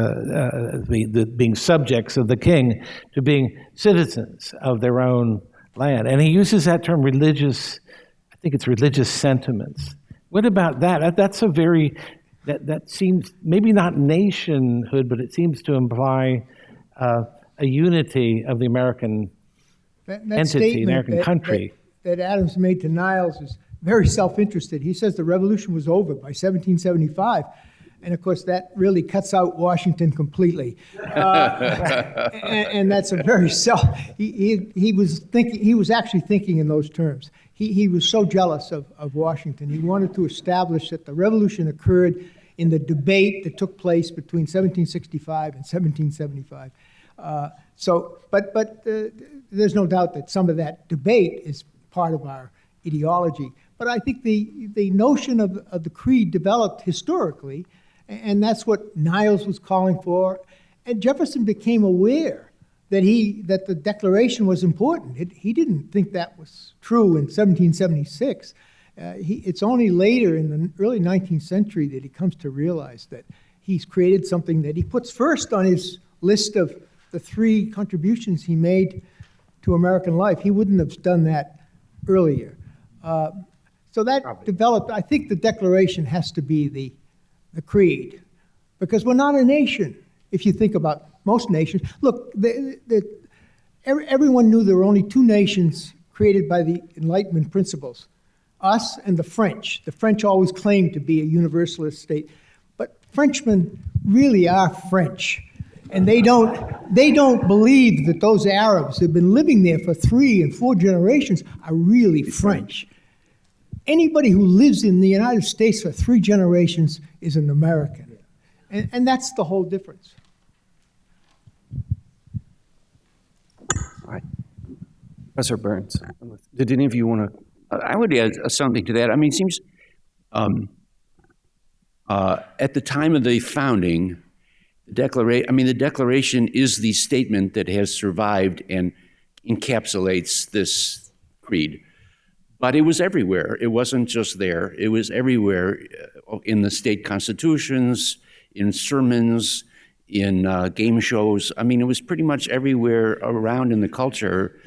being subjects of the king, to being citizens of their own land. And he uses that term religious, I think it's religious sentiments. What about that? That's a very, that seems, maybe not nationhood, but it seems to imply a unity of the American entity, the American country. That Adams made to Niles is very self-interested. He says the revolution was over by 1775. And of course, that really cuts out Washington completely. And that's a very he was actually thinking in those terms. He was so jealous of Washington. He wanted to establish that the revolution occurred in the debate that took place between 1765 and 1775. But there's no doubt that some of that debate is part of our ideology. But I think the notion of the creed developed historically, and that's what Niles was calling for. And Jefferson became aware that the Declaration was important. He didn't think that was true in 1776. It's only later in the early 19th century that he comes to realize that he's created something that he puts first on his list of the 3 contributions he made to American life. He wouldn't have done that earlier. So that developed, I think the Declaration has to be the creed, because we're not a nation, if you think about most nations. Look, everyone knew there were only two nations created by the Enlightenment principles, us and the French. The French always claimed to be a universalist state, but Frenchmen really are French. And they don't believe that those Arabs who have been living there for 3 and 4 generations are really French. Anybody who lives in the United States for 3 generations is an American. And that's the whole difference. All right. Professor Burns, did any of you want to? I would add something to that. I mean, it seems at the time of the founding, the Declaration is the statement that has survived and encapsulates this creed. But it was everywhere. It wasn't just there. It was everywhere in the state constitutions, in sermons, in game shows. I mean, it was pretty much everywhere around in the culture.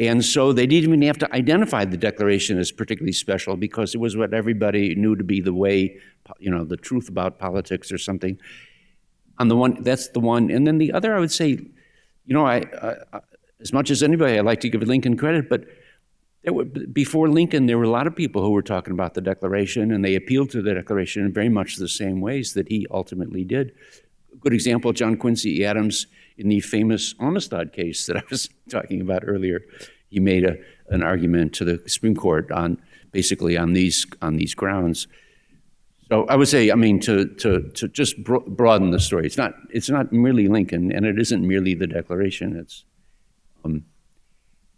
And so they didn't even have to identify the Declaration as particularly special because it was what everybody knew to be the way, the truth about politics or something. On the one, that's the one. And then the other, I would say, I as much as anybody, I like to give Lincoln credit, but before Lincoln, there were a lot of people who were talking about the Declaration, and they appealed to the Declaration in very much the same ways that he ultimately did. A good example, John Quincy Adams, in the famous Amistad case that I was talking about earlier, he made an argument to the Supreme Court on these grounds. So I would say, to just broaden the story, it's not merely Lincoln, and it isn't merely the Declaration. It's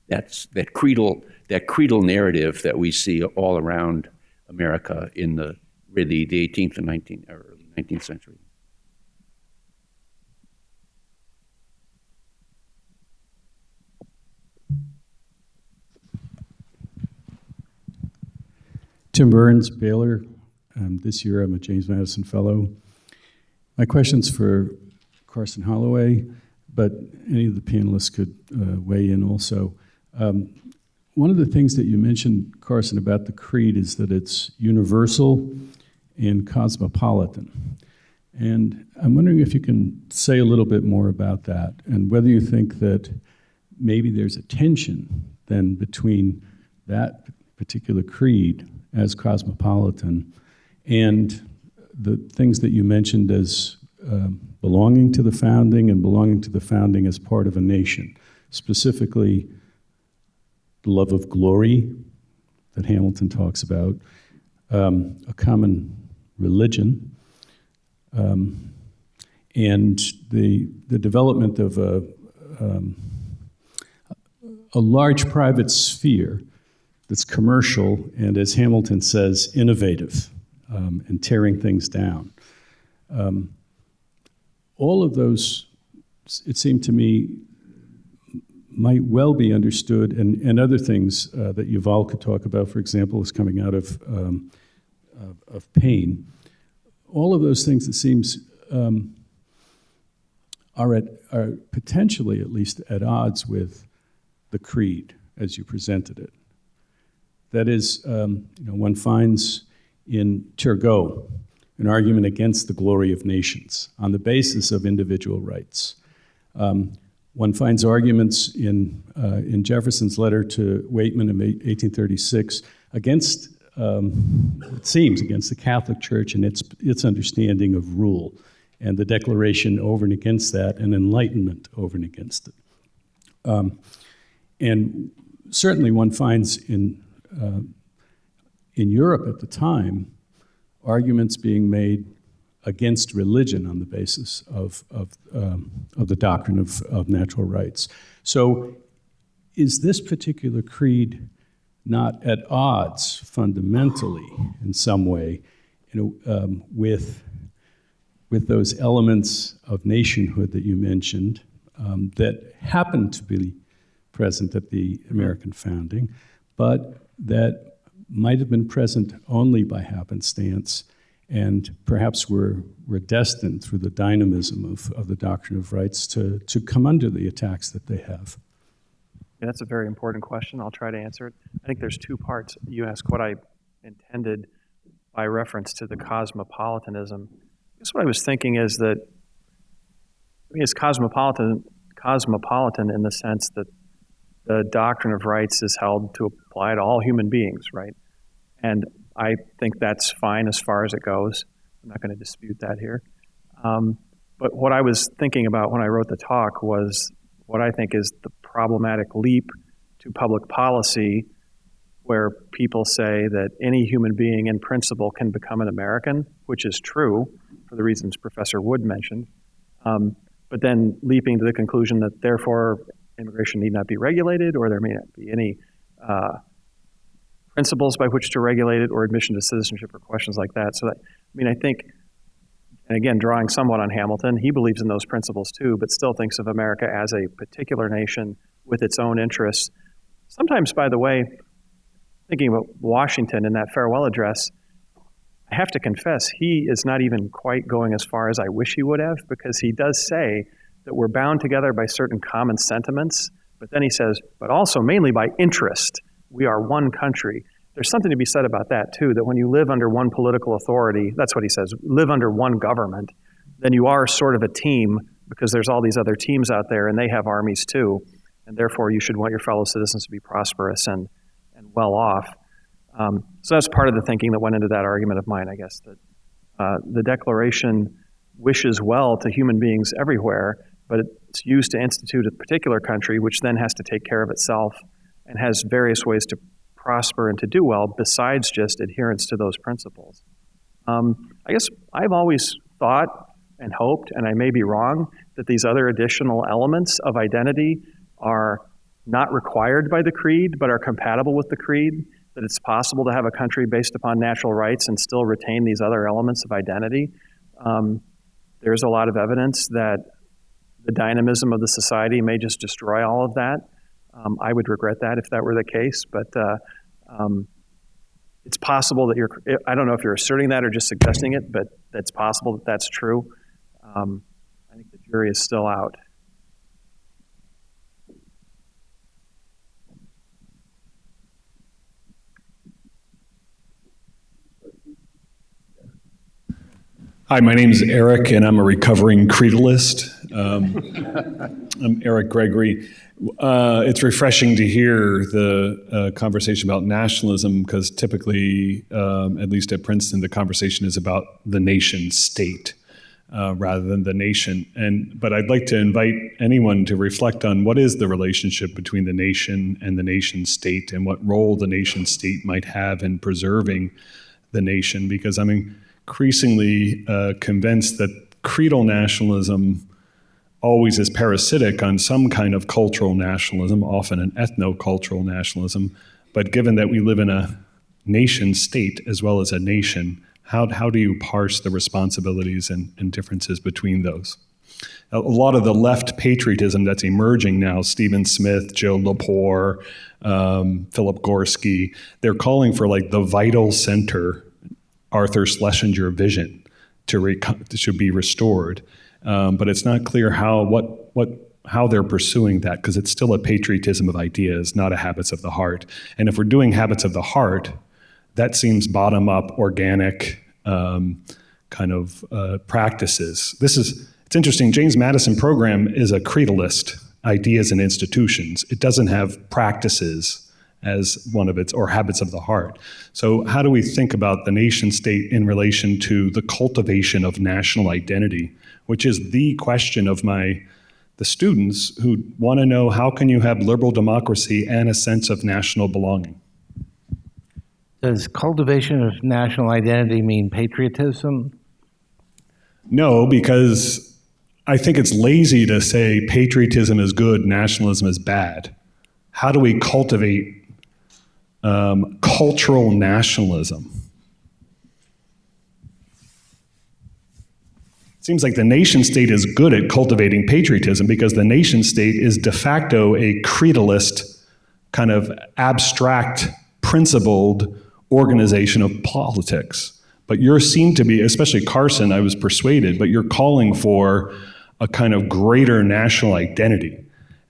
that's that creedal narrative that we see all around America in the 18th and early 19th century. Tim Burns, Baylor. This year I'm a James Madison Fellow. My question's for Carson Holloway, but any of the panelists could weigh in also. One of the things that you mentioned, Carson, about the creed is that it's universal and cosmopolitan. And I'm wondering if you can say a little bit more about that and whether you think that maybe there's a tension then between that particular creed as cosmopolitan and the things that you mentioned as belonging to the founding and belonging to the founding as part of a nation, specifically the love of glory that Hamilton talks about, a common religion, and the development of a large private sphere that's commercial and, as Hamilton says, innovative and tearing things down. All of those, it seemed to me, might well be understood, and other things that Yuval could talk about, for example, is coming out of pain. All of those things, it seems, are potentially, at least, at odds with the creed as you presented it. That is, one finds in Turgot an argument against the glory of nations on the basis of individual rights. One finds arguments in Jefferson's letter to Waitman in 1836 against, it seems, against the Catholic Church and its understanding of rule, and the Declaration over and against that, and Enlightenment over and against it. And certainly one finds in Europe at the time arguments being made against religion on the basis of the doctrine of natural rights. So is this particular creed not at odds fundamentally in some way with those elements of nationhood that you mentioned that happened to be present at the American founding, but that might have been present only by happenstance and perhaps were destined through the dynamism of the doctrine of rights to come under the attacks that they have? Yeah, that's a very important question. I'll try to answer it. I think there's two parts. You asked what I intended by reference to the cosmopolitanism. I guess what I was thinking is that it's cosmopolitan in the sense that the doctrine of rights is held to apply to all human beings, right? And I think that's fine as far as it goes. I'm not going to dispute that here. But what I was thinking about when I wrote the talk was what I think is the problematic leap to public policy where people say that any human being in principle can become an American, which is true for the reasons Professor Wood mentioned, but then leaping to the conclusion that therefore immigration need not be regulated, or there may not be any principles by which to regulate it, or admission to citizenship, or questions like that. So that, I think, and again, drawing somewhat on Hamilton, he believes in those principles too, but still thinks of America as a particular nation with its own interests. Sometimes, by the way, thinking about Washington in that farewell address, I have to confess, he is not even quite going as far as I wish he would have, because he does say that we're bound together by certain common sentiments, but then he says, but also mainly by interest. We are one country. There's something to be said about that too, that when you live under one political authority, that's what he says, live under one government, then you are sort of a team, because there's all these other teams out there and they have armies too, and therefore you should want your fellow citizens to be prosperous and well off. So that's part of the thinking that went into that argument of mine, I guess, that the Declaration wishes well to human beings everywhere, but it's used to institute a particular country, which then has to take care of itself and has various ways to prosper and to do well besides just adherence to those principles. I guess I've always thought and hoped, and I may be wrong, that these other additional elements of identity are not required by the creed, but are compatible with the creed, that it's possible to have a country based upon natural rights and still retain these other elements of identity. There's a lot of evidence that the dynamism of the society may just destroy all of that. I would regret that if that were the case, but it's possible that I don't know if you're asserting that or just suggesting it, but it's possible that that's true. I think the jury is still out. Hi, my name is Eric, and I'm a recovering Creedalist. I'm Eric Gregory. It's refreshing to hear the conversation about nationalism, because typically, at least at Princeton, the conversation is about the nation state rather than the nation. But I'd like to invite anyone to reflect on what is the relationship between the nation and the nation state, and what role the nation state might have in preserving the nation, because I'm increasingly convinced that creedal nationalism always is parasitic on some kind of cultural nationalism, often an ethno-cultural nationalism. But given that we live in a nation state as well as a nation, how do you parse the responsibilities and differences between those? A lot of the left patriotism that's emerging now, Stephen Smith, Joe Lepore, Philip Gorski, they're calling for like the vital center Arthur Schlesinger vision should be restored, but it's not clear how they're pursuing that, because it's still a patriotism of ideas, not a habits of the heart. And if we're doing habits of the heart, that seems bottom up, organic kind of practices. It's interesting. James Madison program is a creedalist, ideas and institutions. It doesn't have practices as one of its, or habits of the heart. So how do we think about the nation state in relation to the cultivation of national identity, which is the question of the students who want to know, how can you have liberal democracy and a sense of national belonging? Does cultivation of national identity mean patriotism? No, because I think it's lazy to say patriotism is good, nationalism is bad. How do we cultivate cultural nationalism? It seems like the nation state is good at cultivating patriotism, because the nation state is de facto a creedalist, kind of abstract, principled organization of politics. But you seem to be, especially Carson, I was persuaded, but you're calling for a kind of greater national identity.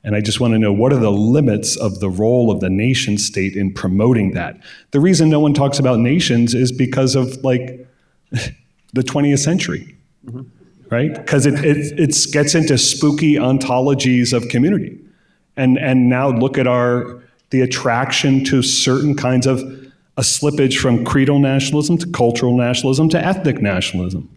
And I just want to know, what are the limits of the role of the nation state in promoting that? The reason no one talks about nations is because of like the 20th century, right? Because it gets into spooky ontologies of community. And now look at the attraction to certain kinds of a slippage from creedal nationalism to cultural nationalism to ethnic nationalism,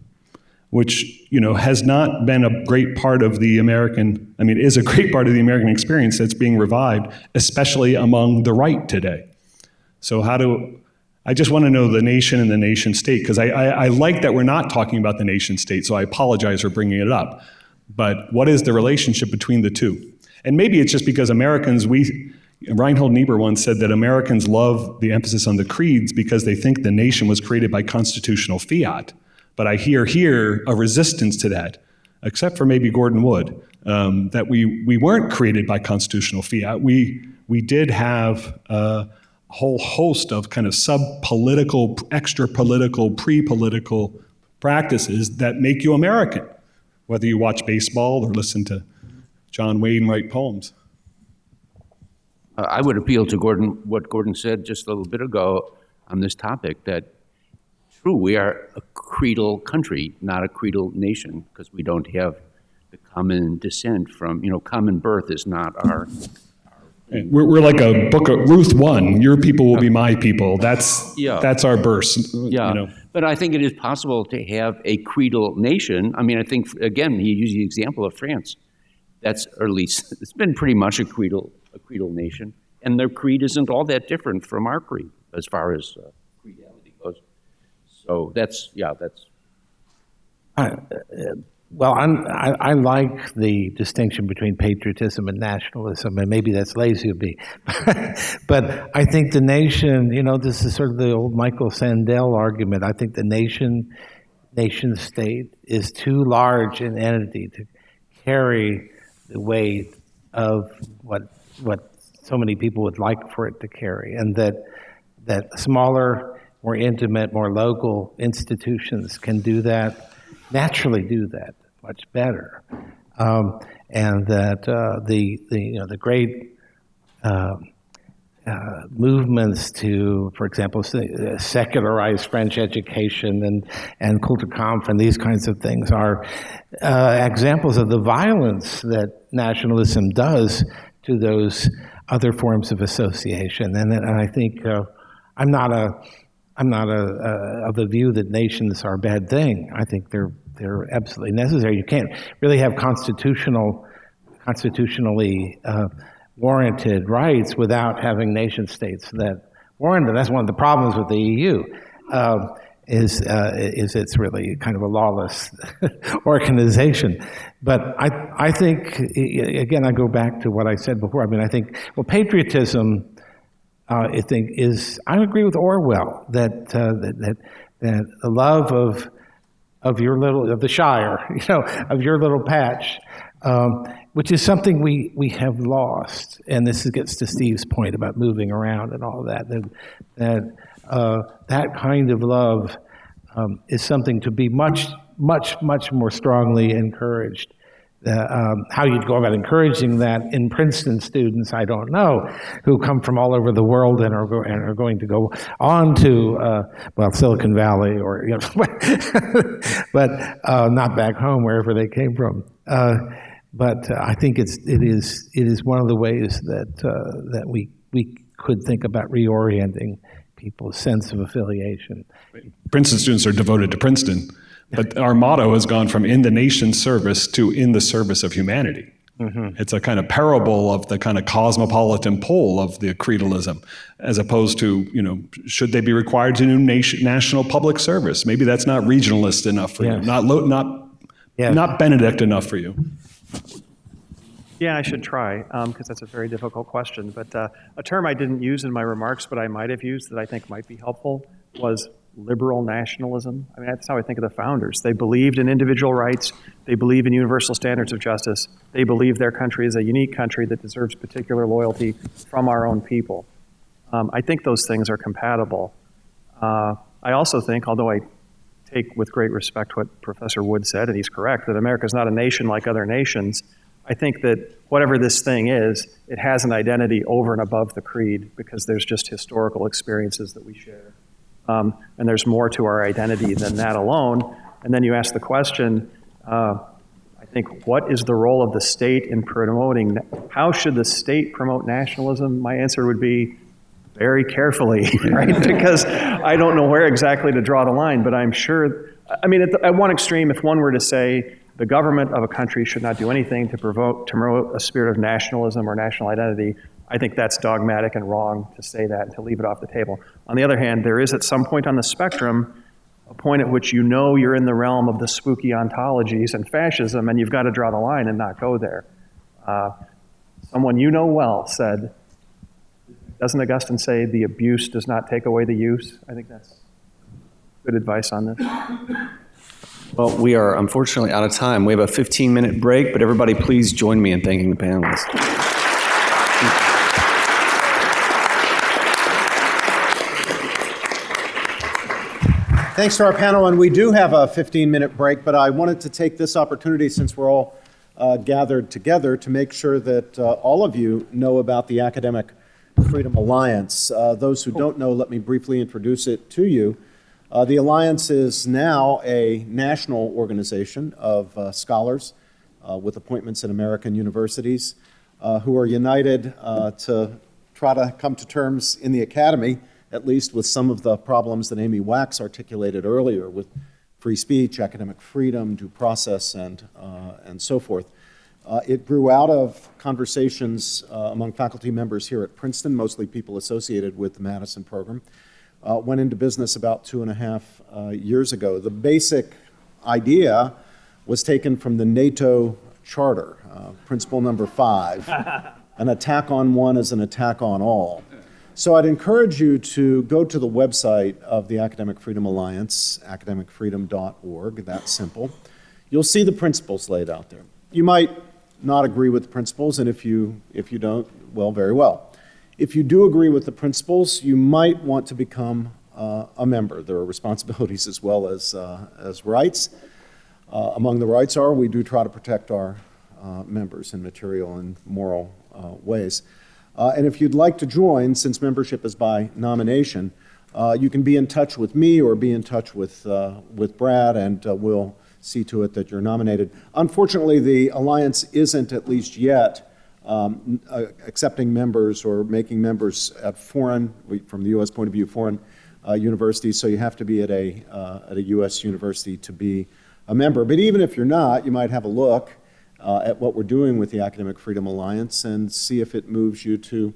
which has not been a great part of the American, is a great part of the American experience that's being revived, especially among the right today. So I just want to know the nation and the nation state, because I like that we're not talking about the nation state, so I apologize for bringing it up. But what is the relationship between the two? And maybe it's just because Americans, Reinhold Niebuhr once said that Americans love the emphasis on the creeds because they think the nation was created by constitutional fiat. But I hear here a resistance to that, except for maybe Gordon Wood, that we weren't created by constitutional fiat. We did have a whole host of kind of sub-political, extra-political, pre-political practices that make you American, whether you watch baseball or listen to John Wayne write poems. I would appeal to what Gordon said just a little bit ago on this topic, that true, we are a creedal country, not a creedal nation, because we don't have the common descent from, common birth is not our We're like a book of Ruth 1, your people will be my people. That's our birth. Yeah, but I think it is possible to have a creedal nation. I think, again, he used the example of France. That's, or at least, it's been pretty much a creedal nation, and their creed isn't all that different from our creed as far as creedality goes. So that's. Well, I like the distinction between patriotism and nationalism, and maybe that's lazy of me. But I think the nation, this is sort of the old Michael Sandel argument. I think the nation state is too large an entity to carry the weight of what so many people would like for it to carry, and that smaller, more intimate, more local institutions can do that, naturally do that much better, and that the great movements to, for example, secularize French education and Kulturkampf and these kinds of things are examples of the violence that nationalism does to those other forms of association. And I think I'm not of the view that nations are a bad thing. I think they're absolutely necessary. You can't really have constitutionally warranted rights without having nation states that warrant them. That's one of the problems with the EU. Is it's really kind of a lawless organization. But I think, again, I go back to what I said before. I think, patriotism, I agree with Orwell that the love of the Shire, of your little patch, which is something we have lost. And this gets to Steve's point about moving around and all that. That kind of love is something to be much, much, much more strongly encouraged. How you'd go about encouraging that in Princeton students, I don't know, who come from all over the world and are going to go on to Silicon Valley or but not back home wherever they came from. But I think it is one of the ways that we could think about reorienting people's sense of affiliation. Princeton students are devoted to Princeton, but our motto has gone from in the nation's service to in the service of humanity. Mm-hmm. It's a kind of parable of the kind of cosmopolitan pole of the creedalism, as opposed to, should they be required to do national public service? Maybe that's not regionalist enough for you, not Benedict enough for you. Yeah, I should try, because that's a very difficult question. But a term I didn't use in my remarks, but I might have used that I think might be helpful, was liberal nationalism. That's how I think of the founders. They believed in individual rights. They believe in universal standards of justice. They believe their country is a unique country that deserves particular loyalty from our own people. I think those things are compatible. I also think, although I take with great respect what Professor Wood said, and he's correct, that America is not a nation like other nations, I think that whatever this thing is, it has an identity over and above the creed because there's just historical experiences that we share. And there's more to our identity than that alone. And then you ask the question, I think, what is the role of the state in promoting, how should the state promote nationalism? My answer would be very carefully, right? Because I don't know where exactly to draw the line, but I'm sure, I mean, at one extreme, if one were to say the government of a country should not do anything to promote a spirit of nationalism or national identity, I think that's dogmatic and wrong to say that and to leave it off the table. On the other hand, there is at some point on the spectrum a point at which you know you're in the realm of the spooky ontologies and fascism, and you've got to draw the line and not go there. Someone you know well said, doesn't Augustine say the abuse does not take away the use? I think that's good advice on this. Well, we are unfortunately out of time. We have a 15-minute break, but everybody please join me in thanking the panelists. Thanks to our panel, and we do have a 15-minute break, but I wanted to take this opportunity, since we're all gathered together, to make sure that all of you know about the Academic Freedom Alliance. Those who don't know, let me briefly introduce it to you. The Alliance is now a national organization of scholars with appointments in American universities who are united to try to come to terms in the academy, at least with some of the problems that Amy Wax articulated earlier with free speech, academic freedom, due process, and so forth. It grew out of conversations among faculty members here at Princeton, mostly people associated with the Madison program. Went into business about 2.5 years ago. The basic idea was taken from the NATO Charter, principle number 5. An attack on one is an attack on all. So I'd encourage you to go to the website of the Academic Freedom Alliance, academicfreedom.org, that's simple. You'll see the principles laid out there. You might not agree with the principles, and if you don't, well, very well. If you do agree with the principles, you might want to become a member. There are responsibilities as well as rights. Among the rights are we do try to protect our members in material and moral ways. And if you'd like to join, since membership is by nomination, you can be in touch with me or be in touch with Brad, and we'll see to it that you're nominated. Unfortunately, the Alliance isn't, at least yet, accepting members or making members at foreign, from the U.S. point of view, foreign universities, so you have to be at a U.S. university to be a member. But even if you're not, you might have a look at what we're doing with the Academic Freedom Alliance and see if it moves you to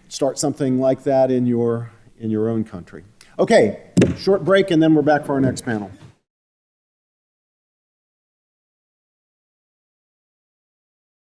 start something like that in your own country. Okay, short break, and then we're back for our next panel.